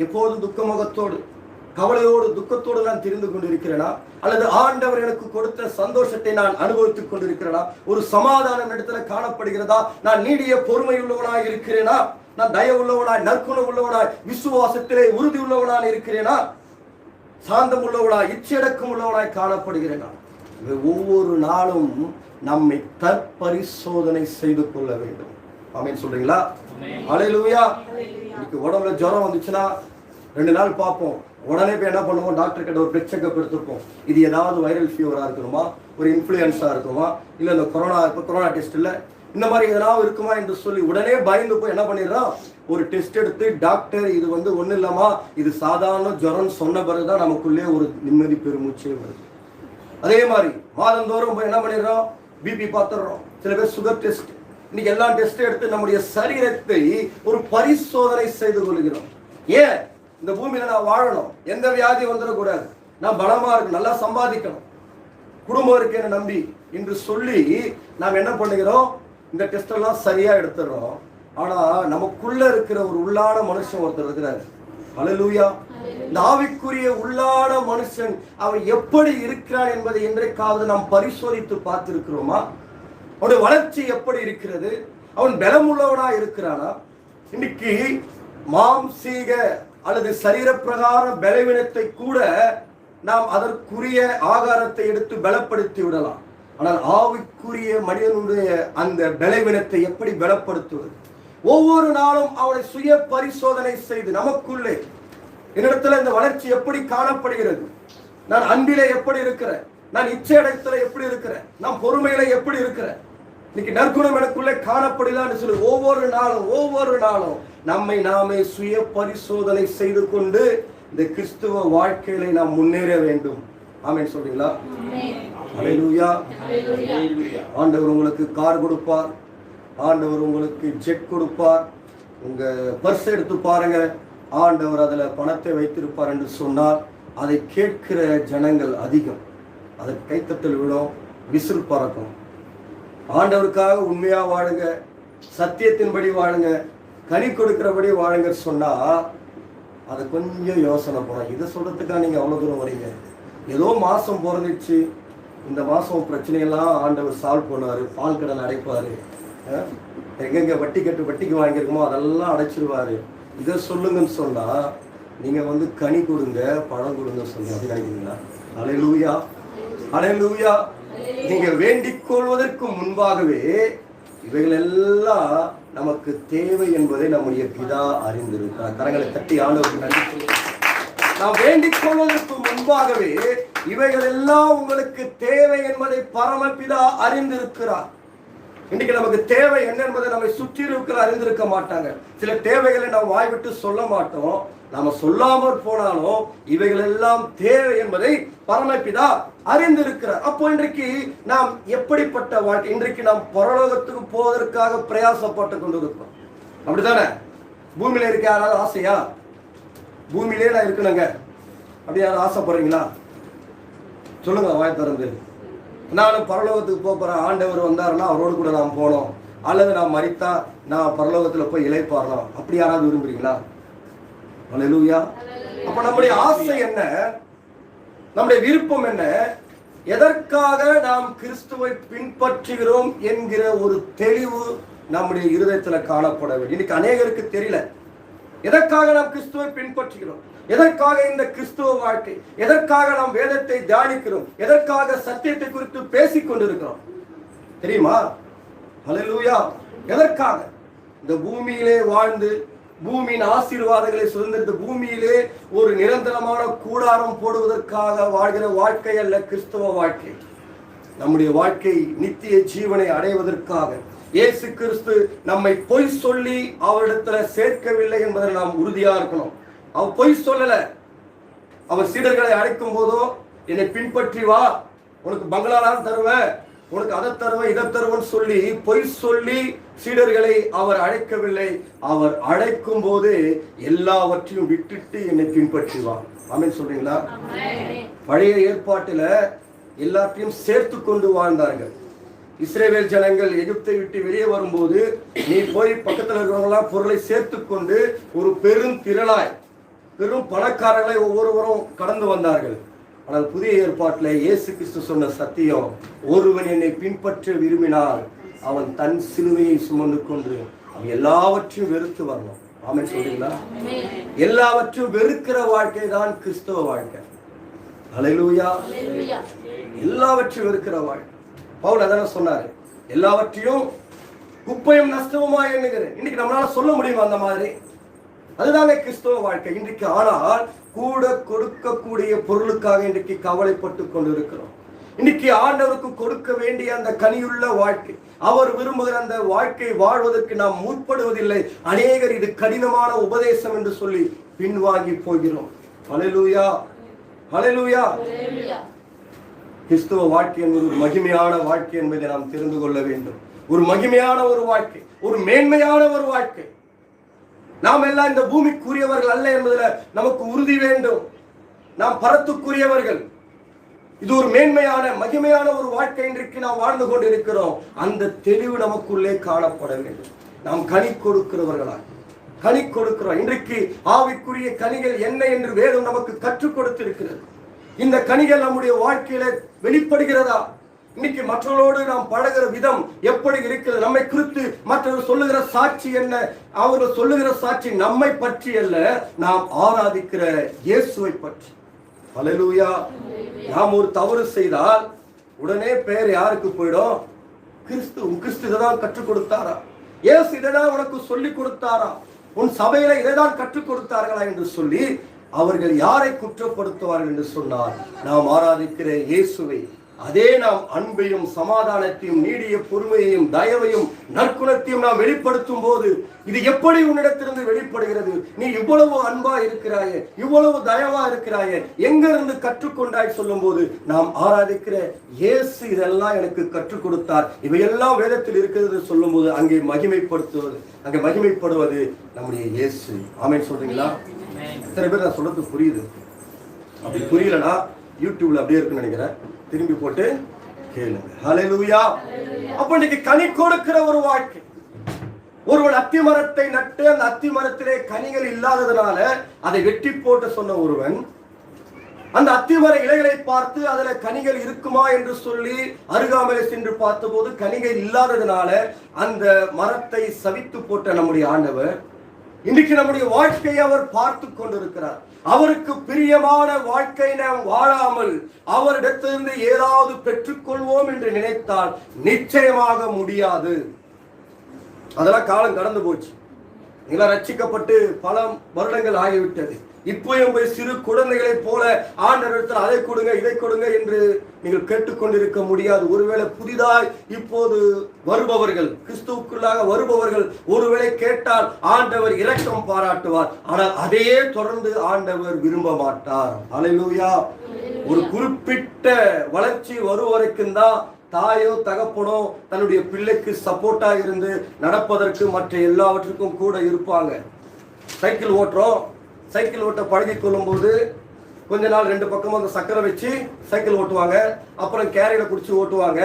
எப்போதும் துக்கமுகத்தோடு கவலையோடு துக்கத்தோடு நான் தெரிந்து கொண்டிருக்கிறேனா? அல்லது ஆண்டவர் எனக்கு கொடுத்த சந்தோஷத்தை நான் அனுபவித்துக் கொண்டிருக்கிறேனா? ஒரு சமாதானம் இடத்துல காணப்படுகிறதா? நான் நீடிய பொறுமை உள்ளவனாய் இருக்கிறேனா? நான் தயவு உள்ளவனாய், நற்குணம் உள்ளவனாய், விசுவாசத்திலே உறுதி உள்ளவனாய் இருக்கிறேனா? சாந்தம் உள்ளவனாய், இச்சையடக்கம் உள்ளவனாய் காணப்படுகிறேனா? ஒவ்வொரு நாளும் நம்மை தற்பரிசோதனை செய்து கொள்ள வேண்டும். ஆமென் சொல்றீங்களா? ஹல்லேலூயா. இன்னைக்கு உடம்புல ஜுரம் வந்துச்சுன்னா 2 நாள் பார்ப்போம், உடனே போய் என்ன பண்ணுவோம்? டாக்டர் கிட்ட ஒரு பிளட் செக்அப் எடுத்துப்போம். இது ஏதாவது வைரல் ஃபீவரா இருக்கணுமா, ஒரு இன்ஃப்ளூயன்ஸா இருக்குமா, இல்ல இந்த கொரோனா டெஸ்ட் இல்ல இந்த மாதிரி எதனாவது இருக்குமா என்று சொல்லி உடனே பயந்து போய் என்ன பண்ணிடுறோம்? ஒரு டெஸ்ட் எடுத்து டாக்டர் இது ஒன்றும் இல்லாமா, இது சாதாரண ஜுரம் சொன்ன பிறகுதான் நமக்குள்ளே ஒரு நிம்மதி பெருமூச்சே வருது. அதே மாதிரி மாதந்தோறும் போய் என்ன பண்ணிடுறோம்? பிபி பார்த்துடுறோம், சில பேர் சுகர் டெஸ்ட். இன்னைக்கு எல்லா டெஸ்ட் எடுத்து நம்முடைய சரீரத்தை ஒரு பரிசோதனை செய்து கொள்கிறோம். ஏன்? இந்த பூமியில நான் வாழணும், எந்த வியாதி வந்துடக்கூடாது, நான் பலமா இருக்கணும், நல்லா சம்பாதிக்கணும், குடும்பம் இருக்கேன்னு நம்பி என்று சொல்லி நாம் என்ன பண்ணுகிறோம்? இந்த டெஸ்ட் எல்லாம் சரியா எடுத்துடுறோம். ஆனா நமக்குள்ள இருக்கிற ஒரு உள்ளான மனுஷன் ஒருத்தர் இருக்கிறாரு. ஹல்லேலூயா. இந்த ஆவிக்குரிய உள்ளான மனுஷன் அவன் எப்படி இருக்கிறான் என்பதை என்றைக்காவது நாம் பரிசோதித்து பார்த்திருக்கிறோமா? அவனுடைய வளர்ச்சி எப்படி இருக்கிறது? அவன் பலமுள்ளவனா இருக்கிறானா? இன்னைக்கு மாம்சீக அல்லது சரீர பிரகார பலவீனத்தை கூட நாம் அதற்குரிய ஆகாரத்தை எடுத்து பலப்படுத்தி விடலாம். ஆனால் ஆவிக்குரிய மனிதனுடைய அந்த பலவீனத்தை எப்படி பலப்படுத்துவது? ஒவ்வொரு நாளும் அவனை சுய பரிசோதனை செய்து நமக்குள்ளே என்னிடத்துல இந்த வளர்ச்சி எப்படி காணப்படுகிறது, நான் அன்பிலே எப்படி இருக்கிறேன், நான் இச்சையடத்துல எப்படி இருக்கிறேன், நான் பொறுமையில எப்படி இருக்கிறேன், இன்னைக்கு நற்குணம் எனக்குள்ளே காணப்படுதான்னு சொல்லி ஒவ்வொரு நாளும் நம்மை நாமே சுய பரிசோதனை செய்து கொண்டு இந்த கிறிஸ்துவ வாழ்க்கையில நாம் முன்னேற வேண்டும். ஆமென் சொல்றீங்களா? ஹல்லேலூயா. ஆண்டவர் உங்களுக்கு கார் கொடுப்பார், ஆண்டவர் உங்களுக்கு ஜெட் கொடுப்பார். உங்க பர்ஸ் எடுத்து பாருங்க, ஆண்டவர் அதுல பணத்தை வைத்திருப்பார் என்று சொன்னால் அதை கேட்கிற ஜனங்கள் அதிகம். அதற்கு கைத்தட்டல் விடும், விசில் பறக்கும். ஆண்டவருக்காக உண்மையா வாழுங்க, சத்தியத்தின்படி வாழுங்க, கனி கொடுக்கிறபடி வாழுங்க சொன்னா அதை கொஞ்சம் யோசனை பண்ணலாம். இதை சொல்றதுக்காக நீங்க அவ்வளவு தூரம் வரீங்க. ஏதோ மாசம் பிறந்துச்சு, இந்த மாசம் பிரச்சனையெல்லாம் ஆண்டவர் சால்வ் பண்ணுவாரு, பால் கடன் அடைப்பாரு, எங்கெங்க வட்டிக்கு வாங்கியிருக்கோமோ அதெல்லாம் அடைச்சிருவாரு, இதை சொல்லுங்கன்னு சொன்னா நீங்க கனி கொடுங்க, பழம் கொடுங்க சொல்லுங்க. அப்படி நினைக்கிறீங்களா? ஹல்லேலூயா, ஹல்லேலூயா. நீங்க வேண்டிக் கொள்வதற்கு முன்பாகவே இவைகள் எல்லாம் நமக்கு தேவை என்பதை நம்முடைய பிதா அறிந்திருக்கிறார். கரங்களை தட்டி ஆண்டவருக்கு நன்றி சொல்லுங்க. நாம் வேண்டிக் கொள்வதற்கு முன்பாகவே இவைகள் எல்லாம் உங்களுக்கு தேவை என்பதை பரமபிதா அறிந்திருக்கிறார். இன்னைக்கு நமக்கு தேவை என்ன என்பதை நம்மை சுற்றி இருக்கிற அறிந்திருக்க மாட்டாங்க. சில தேவைகளை நாம் வாய்விட்டு சொல்ல மாட்டோம். நாம சொல்லாமற் போனாலும் இவைகள் எல்லாம் தேவை என்பதை பரமபிதா அறிந்திருக்கிறார். அப்போ இன்றைக்கு நாம் எப்படிப்பட்ட வாழ்க்கை, இன்றைக்கு நாம் பரலோகத்துக்கு போவதற்காக பிரயாசப்பட்டு கொண்டிருக்கிறோம். அப்படித்தானே? பூமியில இருக்க யாராவது ஆசையா? பூமியிலே நான் இருக்கணுங்க அப்படி யாராவது ஆசைப்படுறீங்களா? சொல்லுங்க வாய் திறந்து. நானும் பரலோகத்துக்கு போறேன், ஆண்டவர் வந்தாருன்னா அவரோடு கூட நாம் போனோம், அல்லது நான் மரித்தா நான் பரலோகத்துல போய் இளைப்பாறலாம், அப்படி யாராவது விரும்புறீங்களா? ஹல்லேலூயா. அப்ப நம்முடைய ஆசை என்ன, நம்முடைய விருப்பம் என்ன, எதற்காக நாம் கிறிஸ்துவை பின்பற்றுகிறோம் என்கிற ஒரு தெளிவு நம்முடைய இருதயத்துல காணப்பட வேண்டும். இன்னைக்கு அநேகருக்கு தெரியல எதற்காக நாம் கிறிஸ்துவை பின்பற்றுகிறோம், எதற்காக இந்த கிறிஸ்துவ வாழ்க்கை, எதற்காக நாம் வேதத்தை தியானிக்கிறோம், எதற்காக சத்தியத்தை குறித்து பேசிக் கொண்டிருக்கிறோம் தெரியுமா? ஹல்லேலூயா. எதற்காக? இந்த பூமியிலே வாழ்ந்து பூமியின் ஆசீர்வாதங்களை சுதந்திரித்து பூமியிலே ஒரு நிரந்தரமான கூடாரம் போடுவதற்காக வாழ்கிற வாழ்க்கை அல்ல கிறிஸ்துவ வாழ்க்கை. நம்முடைய வாழ்க்கை நித்திய ஜீவனை அடைவதற்காக. இயேசு கிறிஸ்து நம்மை பொய் சொல்லி அவரிடத்துல சேர்க்கவில்லை என்பதில் நாம் உறுதியா இருக்கணும். அவர் பொய் சொல்லல. அவர் சீடர்களை அழைக்கும் போதோ என்னை பின்பற்றி வா, உனக்கு பங்களாலாம் தருவேன், உனக்கு அதை தருவேன் இதை தருவேன் சொல்லி பொய் சொல்லி சீடர்களை அவர் அழைக்கவில்லை. அவர் அழைக்கும் போது எல்லாவற்றையும் விட்டுட்டு என்னை பின்பற்றி வா. ஆமென் சொல்றீங்களா? பழைய ஏற்பாட்டில எல்லாத்தையும் சேர்த்து கொண்டு வாழ்ந்தார்கள். இஸ்ரவேல் ஜனங்கள் எகிப்தை விட்டு வெளியே வரும்போது நீ போய் பக்கத்தில் இருக்கிறவங்களாம் பொருளை சேர்த்து கொண்டு ஒரு பெரும் திரளாய் பெரும் பணக்காரர்களை ஒவ்வொருவரும் கடந்து வந்தார்கள். ஆனால் புதிய ஏற்பாட்டில் இயேசு கிறிஸ்து சொன்ன சத்தியம், ஒருவன் என்னை பின்பற்ற விரும்பினால் அவன் தன் சிலுவையை சுமந்து கொண்டு அவன் எல்லாவற்றையும் வெறுத்து வரணும். ஆமென் சொல்றீங்களா? எல்லாவற்றையும் வெறுக்கிற வாழ்க்கை தான் கிறிஸ்தவ வாழ்க்கை. ஹல்லேலூயா. எல்லாவற்றையும் வெறுக்கிற வாழ்க்கை. பவுல் அதான சொன்னாரு, எல்லாவற்றையும் குப்பையும் நஷ்டமுமா எண்ணுகிறேன். இன்னைக்கு நம்மளால சொல்ல முடியுமா அந்த மாதிரி? அதுதானே கிறிஸ்தவ வாழ்க்கை இன்றைக்கு. ஆனால் கூட கொடுக்கக்கூடிய பொருளுக்காக இன்றைக்கு கவலைப்பட்டு கொண்டிருக்கிறோம். இன்னைக்கு ஆண்டவருக்கு கொடுக்க வேண்டிய அந்த கனியுள்ள வாழ்க்கை, அவர் விரும்புகிற அந்த வாழ்க்கை வாழ்வதற்கு நாம் முற்படுவதில்லை. அநேகர் இது கடினமான உபதேசம் என்று சொல்லி பின்வாங்கி போகிறோம். ஹல்லேலூயா, ஹல்லேலூயா. கிறிஸ்துவ வாழ்க்கை என்பது ஒரு மகிமையான வாழ்க்கை என்பதை நாம் தெரிந்து கொள்ள வேண்டும். ஒரு மகிமையான ஒரு வாழ்க்கை, ஒரு மேன்மையான ஒரு வாழ்க்கை. நாம் எல்லாம் இந்த பூமிக்குரியவர்கள் அல்ல என்பதில் நமக்கு உறுதி வேண்டும். நாம் பரத்துக்குரியவர்கள். இது ஒரு மேன்மையான மகிமையான ஒரு வாழ்க்கை இன்றைக்கு நாம் வாழ்ந்து கொண்டிருக்கிறோம். அந்த தெளிவு நமக்குள்ளே காணப்பட வேண்டும். நாம் கனி கொடுக்கிறவர்களாய் கனி கொடுக்கிறோம். இன்றைக்கு ஆவிக்குரிய கனிகள் என்ன என்று வேதம் நமக்கு கற்றுக் கொடுத்திருக்கிறது. இந்த கனிகள் நம்முடைய வாழ்க்கையில வெளிப்படுகிறதா? இன்னைக்கு மற்றவர்களோடு நாம் பழகிற விதம் எப்படி இருக்கிறது? நம்மை குறித்து மற்றவர்கள் சொல்லுகிற சாட்சி என்ன? அவர்கள் சொல்லுகிற சாட்சி நம்மை பற்றி அல்ல, நாம் ஆராதிக்கிற இயேசுவை பற்றி. ஹல்லேலூயா. நாம் ஒரு தவறு செய்தால் உடனே பெயர் யாருக்கு போயிடும்? கிறிஸ்து இதைதான் கற்றுக் கொடுத்தாரா? இயேசு இதைதான் உனக்கு சொல்லி கொடுத்தாரா? உன் சபையில இதைதான் கற்றுக் கொடுத்தார்களா என்று சொல்லி அவர்கள் யாரை குற்றப்படுத்துவார்கள் என்று சொன்னால், நாம் ஆராதிக்கிற இயேசுவை. அதே நாம் அன்பையும் சமாதானத்தையும் நீடிய பொறுமையையும் தயவையும் நற்குணத்தையும் நாம் வெளிப்படுத்தும் போது இது எப்படி உன்னிடத்திலிருந்து வெளிப்படுகிறது? நீ இவ்வளவு அன்பா இருக்கிறாயே, இவ்வளவு தயவா இருக்கிறாயே, எங்க இருந்து கற்றுக்கொண்டாய் சொல்லும் போது நாம் ஆராதிக்கிற இயேசு இதெல்லாம் எனக்கு கற்றுக் கொடுத்தார், இவையெல்லாம் வேதத்தில் இருக்கிறது சொல்லும் போது அங்கே மகிமைப்படுவது நம்முடைய இயேசு. ஆமென் சொல்றீங்களா? எத்தனை பேர் நான் சொல்றது புரியுது? அப்படி புரியலனா யூடியூப்ல அப்படியே இருக்குன்னு நினைக்கிறேன், திரும்பி போட்டு கேளுங்க. ஹல்லேலூயா. அப்ப இன்னைக்கு கனி கொடுக்கிற ஒரு வாழ்க்கை. ஒருவன் அத்தி மரத்தை நட்டு அந்த அத்தி மரத்திலே கனிகள் இல்லாததுனால அதை வெட்டி போட்டு சொன்ன ஒருவன் அந்த அத்திமர இலைகளை பார்த்து அதுல கனிகள் இருக்குமா என்று சொல்லி அருகாமையில சென்று பார்த்தபோது கனிகள் இல்லாததுனால அந்த மரத்தை சவித்து போட்ட நம்முடைய ஆண்டவர் இன்றைக்கு நம்முடைய வாழ்க்கையை அவர் பார்த்து கொண்டிருக்கிறார். அவருக்கு பிரியமான வாழ்க்கை நாம் வாழாமல் அவரிடத்திலிருந்து ஏதாவது பெற்றுக்கொள்வோம் என்று நினைத்தால் நிச்சயமாக முடியாது. அதெல்லாம் காலம் கடந்து போச்சு. நீங்களா ரட்சிக்கப்பட்டு பல வருடங்கள் ஆகிவிட்டது. இப்போயும் போய் சிறு குழந்தைகளை போல ஆண்டவரிடத்தில் அதை கொடுங்க இதை கொடுங்க என்று நீங்கள் கேட்டுக்கொண்டிருக்க முடியாது. ஒருவேளை புதிதாய் இப்போது வருபவர்கள், கிறிஸ்துவுக்குள்ளாக வருபவர்கள் ஒருவேளை கேட்டால் ஆண்டவர் இரக்கம் பாராட்டுவார். ஆனால் அதையே தொடர்ந்து ஆண்டவர் விரும்ப மாட்டார். அல்லேலூயா. ஒரு குறிப்பிட்ட வளர்ச்சி வரும் வரைக்கும் தான் தாயோ தகப்பனோ தன்னுடைய பிள்ளைக்கு சப்போர்ட்டா இருந்து நடப்பதற்கு மற்ற எல்லாவற்றுக்கும் கூட இருப்பாங்க. சைக்கிள் ஓட்ட பழகி கொள்ளும் போது கொஞ்ச நாள் ரெண்டு பக்கமும் அந்த சக்கரை வச்சு சைக்கிள் ஓட்டுவாங்க. அப்புறம் கேரியில குடிச்சு ஓட்டுவாங்க.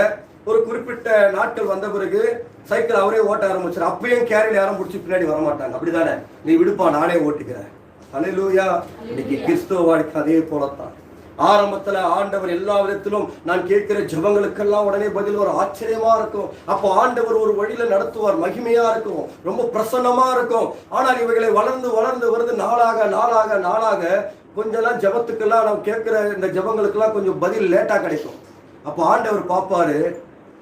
ஒரு குறிப்பிட்ட நாட்கள் வந்த பிறகு சைக்கிள் அவரே ஓட்ட ஆரம்பிச்சார். அப்பயும் கேரியில யாரும் பிடிச்சி பின்னாடி வரமாட்டாங்க. அப்படிதானே? நீ விடுப்பா, நானே ஓட்டிக்கிறேன். அல்லேலூயா. இன்னைக்கு கிறிஸ்துவ வாழ்க்கை அதே போலத்தான். ஆரம்பத்துல ஆண்டவர் எல்லா விதத்திலும் நான் கேட்கிற ஜெபங்களுக்கெல்லாம் உடனே பதில் ஒரு ஆச்சரியமா இருக்கும். அப்போ ஆண்டவர் ஒரு வழியில நடத்துவார், மகிமையா இருக்கும், ரொம்ப பிரசன்னமா இருக்கும். ஆனால் இவைகளை வளர்ந்து வளர்ந்து வருது நாளாக கொஞ்சம் ஜெபத்துக்கெல்லாம் நம்ம கேட்கிற இந்த ஜெபங்களுக்கெல்லாம் கொஞ்சம் பதில் லேட்டா கிடைக்கும். அப்போ ஆண்டவர் பார்ப்பாரு.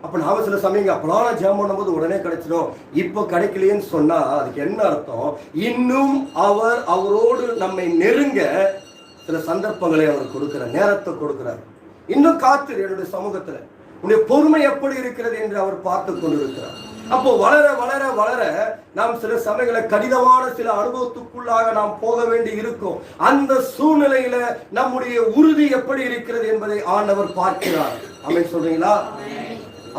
அப்ப நாம சில சமயங்க அப்பெல்லாம் ஜெபம் பண்ணும்போது உடனே கிடைச்சிடும். இப்ப கிடைக்கலையேன்னு சொன்னா அதுக்கு என்ன அர்த்தம்? இன்னும் அவரோடு நம்மை நெருங்க சில சந்தர்ப்பங்களை அவர் கொடுக்கிறார், நேரத்தை கொடுக்கிறார். இன்னும் காத்து என்னுடைய சமூகத்துல உன்னுடைய பொறுமை எப்படி இருக்கிறது என்று அவர் பார்த்து கொண்டிருக்கிறார். அப்போ வளர வளர வளர நாம் சில சமயங்களை கடினமான சில அனுபவத்துக்குள்ளாக நாம் போக வேண்டி இருக்கும். அந்த சூழ்நிலையில நம்முடைய உறுதி எப்படி இருக்கிறது என்பதை ஆண்டவர் பார்க்கிறார். ஆமென் சொல்றீங்களா?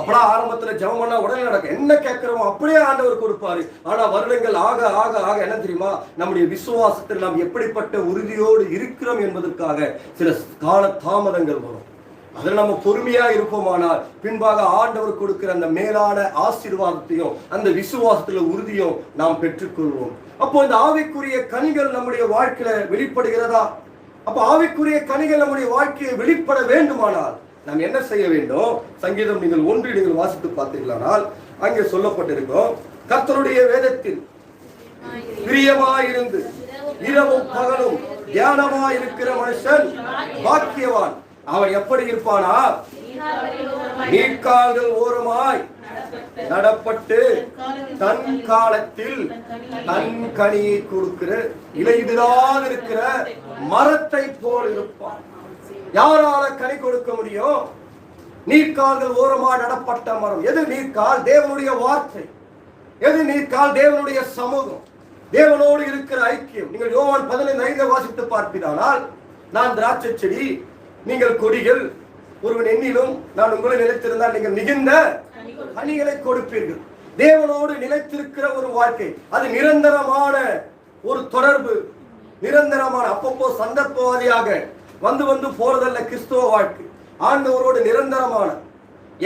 அப்பதான் ஆரம்பத்துல ஜெபம் பண்ணா உடனே நடக்கும். என்ன கேட்கிறோமோ அப்படியே ஆண்டவர் கொடுப்பாரு. ஆனா வருடங்கள் ஆக ஆக ஆக என்ன தெரியுமா, நம்முடைய விசுவாசத்தில் நாம் எப்படிப்பட்ட உறுதியோடு இருக்கிறோம் என்பதற்காக சில கால தாமதங்கள் வரும். அதில் நம்ம பொறுமையா இருப்போமானால் பின்பாக ஆண்டவர் கொடுக்கிற அந்த மேலான ஆசீர்வாதத்தையும் அந்த விசுவாசத்துல உறுதியும் நாம் பெற்றுக்கொள்வோம். அப்போ இந்த ஆவிக்குரிய கனிகள் நம்முடைய வாழ்க்கையில வெளிப்படுகிறதா? அப்போ ஆவிக்குரிய கனிகள் நம்முடைய வாழ்க்கையை வெளிப்பட வேண்டுமானால் நாம் என்ன செய்ய வேண்டும்? சங்கீதம் நீங்கள் 1 நீங்கள் வாசித்து பார்த்தீர்களானால் அங்கே சொல்லப்பட்டிருக்கும், கர்த்தருடைய வேதத்தில் பிரியமாயிருந்து இரவும் பகலும் தியானமாயிருக்கிற மனுஷன் பாக்கியவான். அவன் எப்படி இருப்பானா? நீர்க்கால்கள் ஓரமாய் நடப்பட்டு தன் காலத்தில் தன் கனியை கொடுக்கிற இலையுதிராது இருக்கிற மரத்தை போல் இருப்பான். யாரால கனி கொடுக்க முடியும்? நீர்க்கால்கள் ஓரமாக நடப்பட்ட மரம். எது நீர்க்கால்? தேவனுடைய வார்த்தை. எது நீர்க்கால்? தேவனுடைய சமூகம், தேவனோடு இருக்கிற ஐக்கியம். நீங்கள் யோவான் 15:5 வாசித்து பார்ப்பீரானால், நான் திராட்சை செடி, நீங்கள் கொடிகள், ஒருவன் என்னிலும் நான் உங்களை நிலைத்திருந்தால் நீங்கள் மிகுந்த கனிகளை கொடுப்பீர்கள். தேவனோடு நிலைத்திருக்கிற ஒரு வாழ்க்கை, அது நிரந்தரமான ஒரு தொடர்பு, நிரந்தரமான, அப்பப்போ சந்தர்ப்பவாதியாக வந்து வந்து போறதல்ல கிறிஸ்துவ வாழ்க்கை. ஆண்டவரோடு நிரந்தரமான,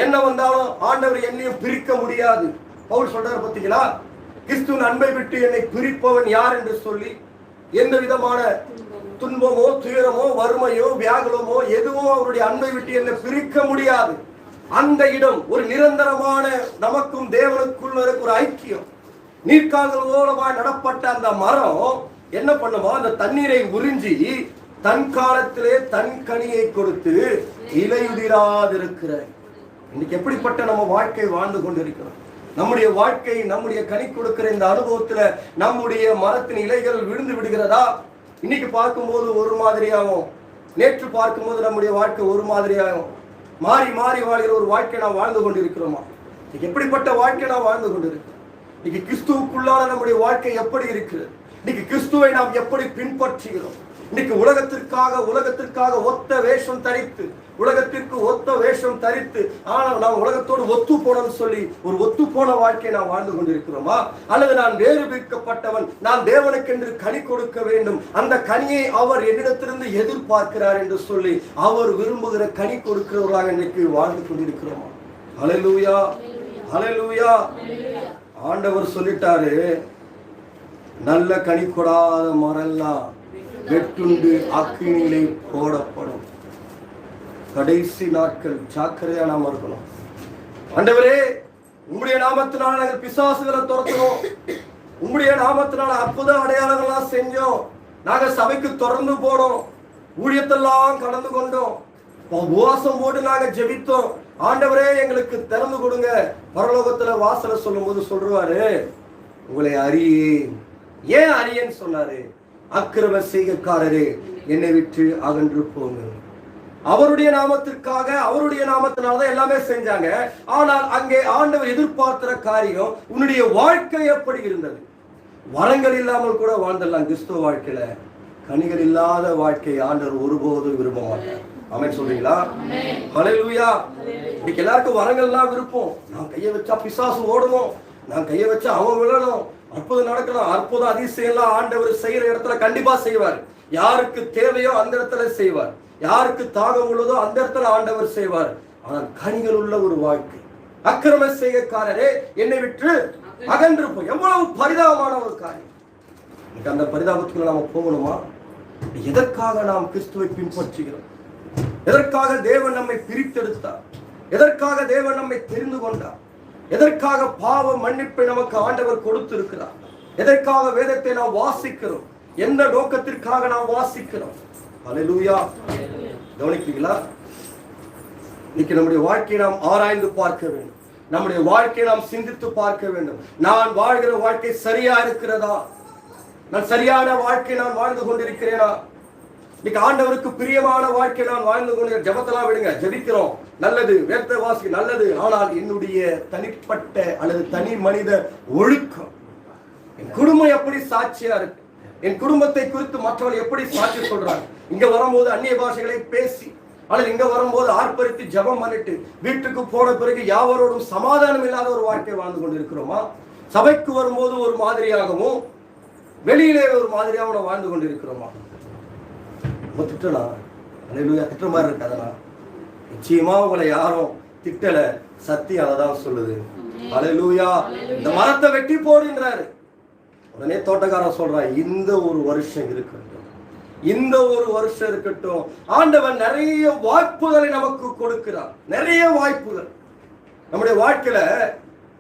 என்ன வந்தாலும் ஆண்டவர் என்னையும் பிரிக்க முடியாது. பவுல் சொல்றாரு பார்த்தீங்களா, கிறிஸ்துவின் அன்பை விட்டு என்னை பிரிப்பவன் யார் என்று சொல்லி. எந்த விதமான துன்பமோ துயரமோ வறுமையோ வியாகுலமோ எதுவும் அவருடைய அன்பை விட்டு என்னை பிரிக்க முடியாது. அந்த இடம் ஒரு நிரந்தரமான, நமக்கும் தேவனுக்குள்ள ஒரு ஐக்கியம். நீர்க்கால்கள் ஓரமாய் நடப்பட்ட அந்த மரம் என்ன பண்ணுமோ, அந்த தண்ணீரை உறிஞ்சி தன் காலத்திலே தன் கனியை கொடுத்து இலையுதிராதிருக்கிற இன்னைக்கு எப்படிப்பட்ட நம்ம வாழ்க்கை வாழ்ந்து கொண்டிருக்கிறோம்? நம்முடைய வாழ்க்கை, நம்முடைய கனி கொடுக்கிற இந்த அனுபவத்துல நம்முடைய மரத்தின் இலைகள் விழுந்து விடுகிறதா? இன்னைக்கு பார்க்கும்போது ஒரு மாதிரியாகும், நேற்று பார்க்கும்போது நம்முடைய வாழ்க்கை ஒரு மாதிரியாகும். மாறி மாறி வாழ்கிற ஒரு வாழ்க்கை நாம் வாழ்ந்து கொண்டிருக்கிறோமா? இன்னைக்கு எப்படிப்பட்ட வாழ்க்கை நாம் வாழ்ந்து கொண்டிருக்கிறோம்? இன்னைக்கு கிறிஸ்துவுக்குள்ளான நம்முடைய வாழ்க்கை எப்படி இருக்கிறது? இன்னைக்கு கிறிஸ்துவை நாம் எப்படி பின்பற்றுகிறோம்? இன்னைக்கு உலகத்திற்காக ஒத்த வேஷம் தரித்து, உலகத்திற்கு ஒத்த வேஷம் தரித்து, ஆனால் நாம் உலகத்தோடு ஒத்து போனோம்னு சொல்லி ஒரு ஒத்து போன வாழ்க்கையை நாம் வாழ்ந்து கொண்டிருக்கிறோமா? அல்லது நான் வேறு பிரிக்கப்பட்டவன், நான் தேவனுக்கென்று கனி கொடுக்க வேண்டும், அந்த கனியை அவர் என்னிடத்திலிருந்து எதிர்பார்க்கிறார் என்று சொல்லி அவர் விரும்புகிற கனி கொடுக்கிறவர்களாக இன்னைக்கு வாழ்ந்து கொண்டிருக்கிறோமா? ஹல்லேலூயா, ஹல்லேலூயா. ஆண்டவர் சொல்லிட்டாரு, நல்ல கனி கொடாத மரம்லாம் வெட்டுண்டு அக்கினியிலே போடப்படும். கடைசி நாட்கள் ஜாக்கிரதையா நாம இருக்கணும். ஆண்டவரே, உம்முடைய நாமத்தினால நாங்கள் பிசாசுகளை துரத்தணும், உம்முடைய நாமத்தினால அற்புத அடையாளங்கள்லாம் செஞ்சோம், நாங்க சபைக்கு தொடர்ந்து போனோம், ஊழியத்தெல்லாம் கடந்து கொண்டோம், உபவாசம் போட்டு நாங்க ஜெபித்தோம். ஆண்டவரே எங்களுக்கு திறந்து கொடுங்க. பரலோகத்துல வாசலை சொல்லும் போது சொல்றாரு, உங்களை அறியேன். ஏன் அறியேன்னு சொன்னாரு? அக்கிரம செய்கைக்காரரே, என்னை விட்டு அகன்று போங்க. அவருடைய நாமத்திற்காக, அவருடைய நாமத்தினால்தான் எல்லாமே செஞ்சாங்க. ஆனால் அங்கே ஆண்டவர் எதிர்பார்க்கிற காரியம், உன்னுடைய வாழ்க்கை எப்படி இருந்தது? வரங்கள் இல்லாமல் கூட வாழ்ந்துடலாம் கிறிஸ்துவ வாழ்க்கையில, கனிகள் இல்லாத வாழ்க்கை ஆண்டவர் ஒருபோதும் விரும்ப மாட்டார். ஆமென் சொல்றீங்களா? ஹல்லேலூயா. இன்னைக்கு எல்லாருக்கும் வரங்கள்லாம் விருப்பம். நான் கையை வச்சா பிசாசு ஓடணும், நான் கையை வச்சா அவன் விழணும், அற்புதம் நடக்கணும். அற்புதம் அதிசயம் எல்லாம் ஆண்டவர் செய்யற இடத்துல கண்டிப்பா செய்வார். யாருக்கு தேவையோ அந்த இடத்துல செய்வார், யாருக்கு தாகம் உள்ளதோ அந்த இடத்துல ஆண்டவர் செய்வார். ஆனால் கனிகள் உள்ள ஒரு வாழ்க்கை, அக்கிரம செய்கைக்காரரே என்னை விட்டு அகன்று போய், எவ்வளவு பரிதாபமான ஒரு காரியம். அந்த பரிதாபத்துக்குள்ள நாம போகணுமா? எதற்காக நாம் கிறிஸ்துவை பின்பற்றுகிறோம்? எதற்காக தேவன் நம்மை பிரித்தெடுத்தார்? எதற்காக தேவன் நம்மை தெரிந்து கொண்டார்? எதற்காக பாவ மன்னிப்பை நமக்கு ஆண்டவர் கொடுத்திருக்கிறார்? எதற்காக வேதத்தை நாம் வாசிக்கிறோம்? எந்த நோக்கத்திற்காக நாம் வாசிக்கிறோம்? ஹல்லேலூயா. கவனிக்கிறீங்களா? இன்னைக்கு நம்முடைய வாழ்க்கையை நாம் ஆராய்ந்து பார்க்க வேண்டும், நம்முடைய வாழ்க்கையை நாம் சிந்தித்து பார்க்க வேண்டும். நான் வாழ்கிற வாழ்க்கை சரியா இருக்கிறதா? நான் சரியான வாழ்க்கை நான் வாழ்ந்து கொண்டிருக்கிறேனா? இன்னைக்கு ஆண்டவருக்கு பிரியமான வாழ்க்கை நான் வாழ்ந்து கொண்டு, ஜெபத்தெல்லாம் விடுங்க, ஜெபிக்கிறோம், நல்லது, வேத வாசி நல்லது. ஆனால் என்னுடைய தனிப்பட்ட அல்லது தனி மனித ஒழுக்கம், என் குடும்பம் எப்படி சாட்சியா இருக்கு? என் குடும்பத்தை குறித்து மற்றவர்கள் எப்படி சாட்சி சொல்றாங்க? இங்க வரும்போது அந்நிய பாஷைகளை பேசி, அல்லது இங்க வரும்போது ஆர்ப்பரித்து ஜெபம் பண்ணிட்டு வீட்டுக்கு போன பிறகு யாவரோடும் சமாதானம் இல்லாத ஒரு வாழ்க்கை வாழ்ந்து கொண்டிருக்கிறோமா? சபைக்கு வரும்போது ஒரு மாதிரியாகவும் வெளியிலே ஒரு மாதிரியாகவும் வாழ்ந்து கொண்டிருக்கிறோமா? திட்டலாம், திட்டுற மாதிரி இருக்காதா? நிச்சயமா உங்களை யாரும் திட்டல, சத்தியம் அதான் சொல்லுது. ஹல்லேலூயா. இந்த மரத்தை வெட்டி போடுன்றாரு. உடனே தோட்டக்காரன் சொல்றான், இந்த ஒரு வருஷம் இருக்கட்டும், இந்த ஒரு வருஷம் இருக்கட்டும். ஆண்டவன் நிறைய வாய்ப்புகளை நமக்கு கொடுக்கிறார், நிறைய வாய்ப்புகள். நம்முடைய வாழ்க்கையில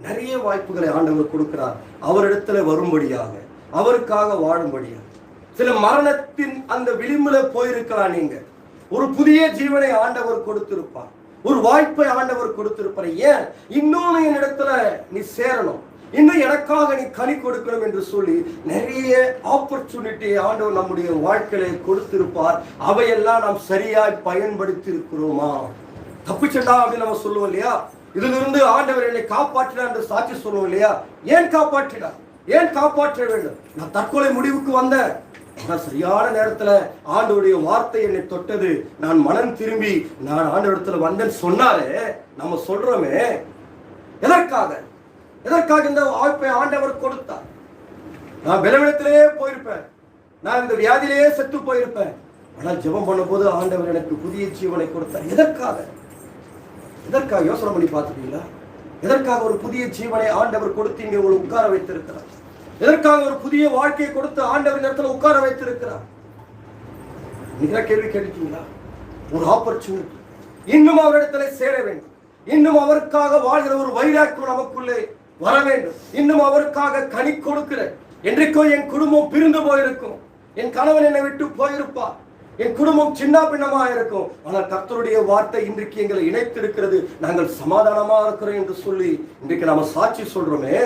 நிறைய வாய்ப்புகளை ஆண்டவர் கொடுக்கிறார், அவரிடத்துல வரும்படியாக, அவருக்காக வாழும்படியாக. சில மரணத்தின் அந்த விளிம்புல போயிருக்கலாம், நீங்க ஒரு புதிய ஜீவனை ஆண்டவர் கொடுத்திருப்பார், ஒரு வாய்ப்பை ஆண்டவர் கொடுத்திருப்பார். ஏன் இன்னொன்னு என்னிடத்துல நீ சேரணும், இன்னும் எனக்காக நீ கனி கொடுக்கணும் என்று சொல்லி நிறைய ஆப்பர்ச்சுனிட்டியை ஆண்டவர் நம்முடைய வாழ்க்கையில கொடுத்திருப்பார். அவையெல்லாம் நாம் சரியாய் பயன்படுத்தி இருக்கிறோமா? தப்பிச்சண்டா அப்படின்னு நம்ம சொல்லுவோம் இல்லையா? இதுல இருந்து ஆண்டவர் என்னை காப்பாற்றினார் என்று சாட்சி சொல்லுவோம் இல்லையா? ஏன் காப்பாற்றினார்? ஏன் காப்பாற்ற வேண்டும்? நான் தற்கொலை முடிவுக்கு வந்தேன், ஆனால் சரியான நேரத்துல ஆண்டவருடைய வார்த்தை என்னை தொட்டது, நான் மனம் திரும்பி நான் ஆண்டவரிடத்துல வந்தேன்னு சொன்னாலே நம்ம சொல்றோமே, எதற்காக? எதற்காக இந்த வாய்ப்பை ஆண்டவர் கொடுத்தார்? நான் பலவீனத்திலேயே போயிருப்பேன், நான் இந்த வியாதியிலேயே செத்து போயிருப்பேன், ஆனால் ஜெபம் பண்ணும் போது ஆண்டவர் எனக்கு புதிய ஜீவனை கொடுத்தார். எதற்காக? எதற்காக? யோசனை பண்ணி பார்த்துட்டீங்களா? எதற்காக ஒரு புதிய ஜீவனை ஆண்டவர் கொடுத்து இங்கே உங்களை உட்கார வைத்திருக்கிறார்? எதற்காக ஒரு புதிய வாழ்க்கையை கொடுத்து ஆண்டவர் இடத்துல உட்கார வைத்திருக்கிறார்? நீங்க கேள்வி கேட்டீங்களா? ஒரு ஆப்பர்ச்சுனிட்டி, இன்னும் அவரிடத்துல சேர வேண்டும், இன்னும் அவருக்காக வாழ்கிற ஒரு வைராக்கியம் நமக்குள்ளே வர வேண்டும், இன்னும் அவருக்காக கனி கொடுக்கிற. என்றைக்கோ என் குடும்பம் பிரிந்து போயிருக்கும், என் கணவன் என்னை விட்டு போயிருப்பார், என் குடும்பம் சின்ன பின்னமா இருக்கும், ஆனால் கர்த்தருடைய வார்த்தை இன்றைக்கு எங்களை இணைத்திருக்கிறது, நாங்கள் சமாதானமா இருக்கிறோம் என்று சொல்லி இன்றைக்கு நாம சாட்சி சொல்றோமே.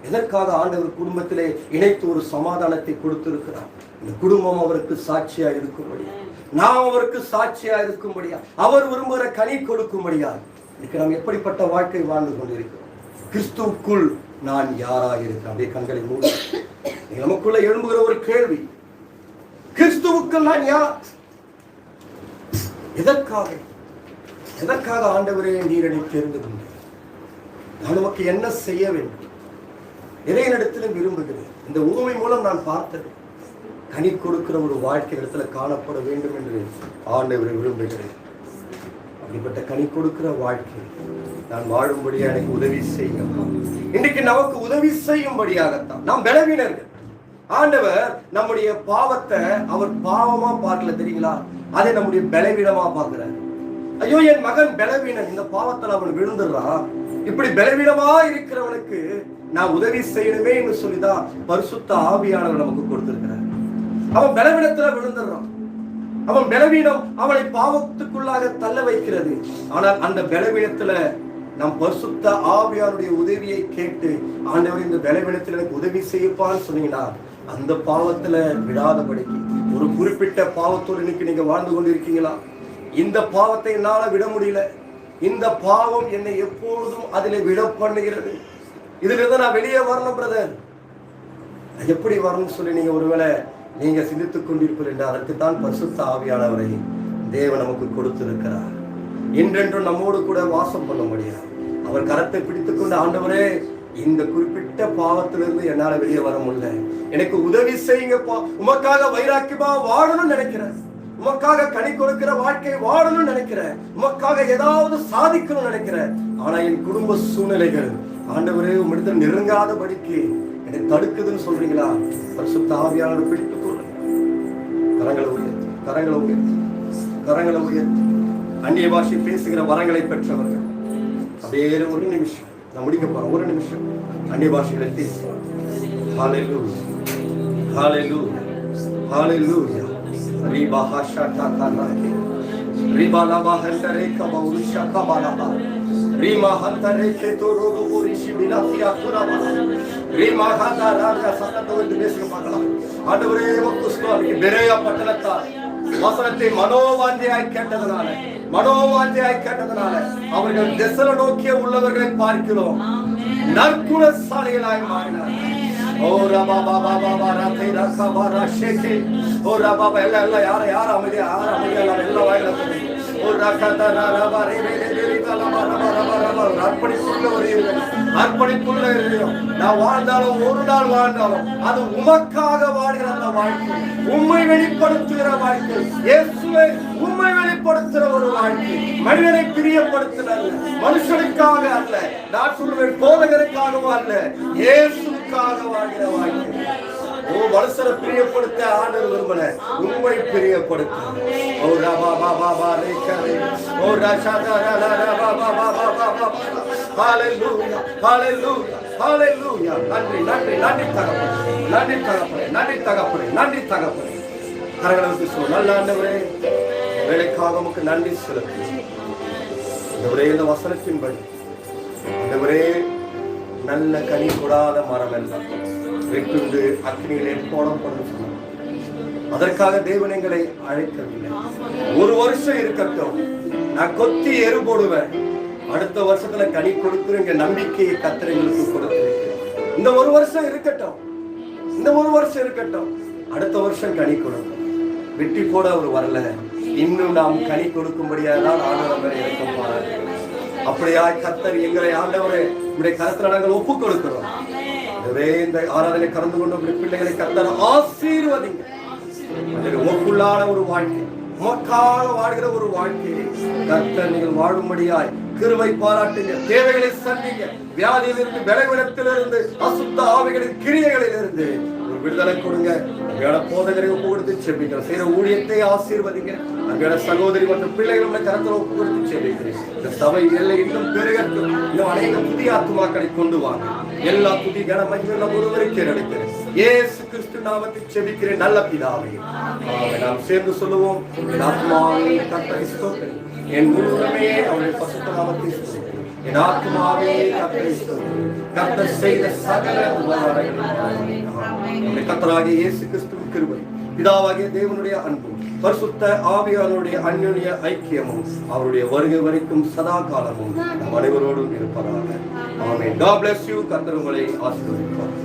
எதற்காக ஆண்டவர் குடும்பத்திலே இணைத்து ஒரு சமாதானத்தை கொடுத்திருக்கிறார்? இந்த குடும்பம் அவருக்கு சாட்சியா இருக்கும்படியா, நாம் அவருக்கு சாட்சியா இருக்கும்படியா, அவர் விரும்புகிற கனி கொடுக்கும்படியா இன்னைக்கு நாம் எப்படிப்பட்ட வாழ்க்கை வாழ்ந்து கொண்டிருக்கிறோம்? கிறிஸ்துவுக்குள் நான் யாராக இருக்கிறேன்? அப்படியே கண்களை மூடி நமக்குள்ள எழும்புகிற ஒரு கேள்வி, கிறிஸ்துவுக்குள் நான் யார்? எதற்காக எதற்காக ஆண்டவரே நீர் என்னை தெரிந்து கொண்டேன்? நான் உமக்கு என்ன செய்ய வேண்டும்? எதை இடத்திலும் விரும்புகிறேன்? இந்த ஊமை மூலம் நான் பார்த்தது கனி கொடுக்கிற ஒரு வாழ்க்கை இடத்துல காணப்பட வேண்டும் என்று ஆண்டவரை விரும்புகிறேன். அப்படிப்பட்ட கனி கொடுக்கிற வாழ்க்கை நான் வாழும்படியா எனக்கு உதவி செய்யும். இன்றைக்கு நமக்கு உதவி செய்யும்படியாகத்தான். நாம் பலவீனர்கள். ஆண்டவர் நம்முடைய பாவத்தை அவர் பாவமா பார்க்கல, தெரியுங்களா? அதை நம்முடைய பலவீனமா பார்க்கிறார். ஐயோ, என் மகன் பலவீனன், இந்த பாவத்தில் அவன் விழுந்துடுறான், இப்படி பலவீனமா இருக்கிறவனுக்கு நான் உதவி செய்யணுமே என்று சொல்லிதான் பரிசுத்த ஆவியானவர் நமக்கு கொடுத்திருக்கிறார். அவன் பலவீனத்துல விழுந்துடுறான், அவன் பலவீனம் அவனை பாவத்துக்குள்ளாக தள்ள வைக்கிறது. ஆனால் அந்த பலவீனத்துல நம் பரிசுத்த ஆவியானுடைய உதவியை கேட்டு, ஆண்டவர் இந்த பலவீனத்தில் எனக்கு உதவி செய்யப்பான்னு சொன்னீங்கன்னா அந்த பாவத்துல விடாதபடிக்கு, ஒரு குறிப்பிட்ட பாவத்தோடு இன்னைக்கு நீங்க வாழ்ந்து கொண்டிருக்கீங்களா? இந்த பாவத்தை என்னால விட முடியல, இந்த பாவம் என்னை எப்பொழுதும் அதில் விட பண்ணுகிறது, இதுல இருந்து நான் வெளியே வரணும் பிரதர், எப்படி வரணும்னு சொல்லி நீங்க ஒருவேளை நீங்க சிந்தித்துக் கொண்டிருப்பீர்கள் என்று அதற்குத்தான் பரிசுத்த ஆவியானவரை தேவன் நமக்கு கொடுத்திருக்கிறார். என்றென்றும் நம்மோடு கூட வாசம் பண்ண முடியாது. அவர் கரத்தை பிடித்துக் கொண்டு, ஆண்டவரே இந்த குறிப்பிட்ட பாவத்திலிருந்து என்னால வெளியே வர முடியல, எனக்கு உதவி செய்யுங்கப்பா, உமக்காக வைராக்கியமா வாழணும்னு நினைக்கிறேன், உமக்காக கனி கொடுக்கிற வாழ்க்கை வாழணும்னு நினைக்கிறேன், உமக்காக ஏதாவது சாதிக்கணும்னு நினைக்கிறேன், ஆனா என் குடும்ப சூழ்நிலைகள் ஆண்டவரே உம்மிடத்தில் நெருங்காதபடிக்கு என்னை தடுக்குதுன்னு சொல்றீங்களா? பரிசுத்த ஆவியானவர் பிடித்துக் கொள்ளுங்க. கரங்களை உயர்த்தி, கரங்களை உயர்த்தி, கரங்களை உயர்த்தி. அந்நிய பாஷை பேசுகிற வரங்களை பெற்றவர்கள் அப்படியே ஒரு நிமிஷம், நான் முடிக்க போறேன், ஒரு நிமிஷம் அந்நிய பாஷைகளை பேசுவாங்க. ஹalleluya, ஹalleluya, ஹalleluya. ரிபா ஹஷாட்டா கராகே, ரிபா லபா ஹந்தரே கபா உஷா கபாலபா, ரிமா ஹந்தரே கேதோரோடு புரிஷி பிலாத்தியா குரபா, ரிமா ஹந்தராக சத்தத்தோடு பேசுங்க பார்க்கலாம். ஆண்டவரே உமக்கு ஸ்தோத்திரம். பெரேயா பட்டணத்தார் வசனத்தை மனோவாஞ்சையாய் கேட்டதனால, மனோவாஞ்சையாய் கேட்டதனால அவர்கள் திசை நோக்கிய உள்ளவர்களை பார்க்கிறோம், நற்குணசாலிகளாய் மாறினார். ஓ ரபா பாபா பாபா ரத்தை ரக்கா பாரா ஷேகே, ஓ ரபா எல்லாம் யார் அமைதியா எல்லாம் வாயில ஓ ரக்கா ரபா ரேவே ரேவே ரபா ரபா ரபா ரபா. அர்ப்பணிப்புள்ள ஒரு அர்ப்பணிப்புள்ள இருதயம். நான் வாழ்ந்தாலும் ஒரு நாள் வாழ்ந்தாலும் அது உமக்காக வாழ்கிற அந்த வாழ்க்கை, உம்மை வெளிப்படுத்துகிற வாழ்க்கை, இயேசுவை உம்மை வெளிப்படுத்துகிற ஒரு வாழ்க்கை, மனிதனை பிரியப்படுத்துதல், மனுஷனுக்காக அல்ல, நான் சொல்லுவேன் போதகருக்காகவும் அல்ல, இயேசுக்காக வாழ்கிற வாழ்க்கை. ஓ மனுஷனை பிரியப்படுத்த ஆண்டவர் விரும்பல, உண்மை பிரியப்படுத்த. ஓ ரபா பாபா பா ரேகரே, ஓ ரஷாதா ரபா பாபா பாபா. ஹalleluya, ஹalleluya, ஹalleluya. நன்றி நன்றி நன்றி தகப்பனே, நன்றி தகப்பனே, நன்றி தகப்பனே, நன்றி தகப்பனே. கரங்களை ஊற்றி சொல்லுங்க. நல்ல ஆண்டவரே, வேலைக்காக உமக்கு நன்றி செலுத்துகிறேன். ஆண்டவரே, இந்த வசனத்தின்படி ஆண்டவரே நல்ல கனி கொடாத மரம் எல்லாம் வெட்டுண்டு அக்னியிலே போடப்படும் சொன்னார். அதற்காக தேவன் எங்களை அழைக்கவில்லை. ஒரு வருஷம் இருக்கட்டும், நான் கொத்தி எரு போடுவேன், அடுத்த வருஷத்துல கனி கொடுக்குற நம்பிக்கையை கர்த்தர் எங்களுக்கு கொடுத்திருக்கிறார். இந்த ஒரு வருஷம் இருக்கட்டும், இந்த ஒரு வருஷம் இருக்கட்டும், அடுத்த வருஷம் கனி கொடுக்கும். வெட்டி போட அவர் வரல, இன்னும் நாம் கனி கொடுக்கும்படியாதான் ஆண்டவரை இறக்கம் பாராட்டு. அப்படியா கர்த்தர் எங்களை ஆண்டவரை உடைய கருத்துல நாங்கள் ஒப்புக் கொடுக்கிறோம். இந்த ஆராதனை கலந்து கொண்ட பிள்ளைகளை கர்த்தர் ஆசீர்வதிங்க. உமக்குள்ளான ஒரு வாழ்க்கை, உமக்காக வாழ்கிற ஒரு வாழ்க்கையை கர்த்தர் நீங்கள் வாழும்படியாய் கிருபை பாராட்டுங்க. தேவைகளை சந்திங்க. வியாதியிலிருந்து, பலவீனத்திலிருந்து, அசுத்த ஆவிகளின் கிரியைகளில் இருந்து ஒரு விடுதலை கொடுங்க. அங்கேயான போதகரை ஒப்பு கொடுத்து செபிக்கிறோம். செய்கிற ஊழியத்தை ஆசீர்வதிங்க. அங்கேயான சகோதரி மற்றும் பிள்ளைகளுடைய கருத்தில் ஒப்பு கொடுத்து செபிக்கிறேன். இந்த சபை எல்லை இன்னும் பெருகட்டும். இன்னும் அநேக புதிய ஆத்துமாக்களை கொண்டு வாங்க. எல்லா புதிய கன மகிழ்ச்சியும் ஒருவருக்கே நடக்கிறேன். இயேசு கிறிஸ்து நாமத்தில் ஜெபிக்கிறேன் நல்ல பிதாவே. ஆமென். நாம் சேர்ந்து சொல்லுவோம். என் ஆத்துமாவே கர்த்தரை ஸ்தோத்திரி, என் முழுமே அவருடைய பரிசுத்த நாமத்தை ஸ்தோத்திரி. என் ஆத்துமாவே கர்த்தரை ஸ்தோத்திரி, கர்த்தர் செய்த சகல உபகாரங்களும். கர்த்தராகிய இயேசு கிறிஸ்துவின் கிருபை, பிதாவாகிய தேவனுடைய அன்பும், பரிசுத்த ஆவியானவருடைய அன்யோன்ய ஐக்கியமும் அவருடைய வருகை வரைக்கும் சதா காலமும் நம் அனைவரோடும் இருப்பதாக. ஆமென். God bless you. கர்த்தர் உங்களை ஆசீர்வதிப்பார்.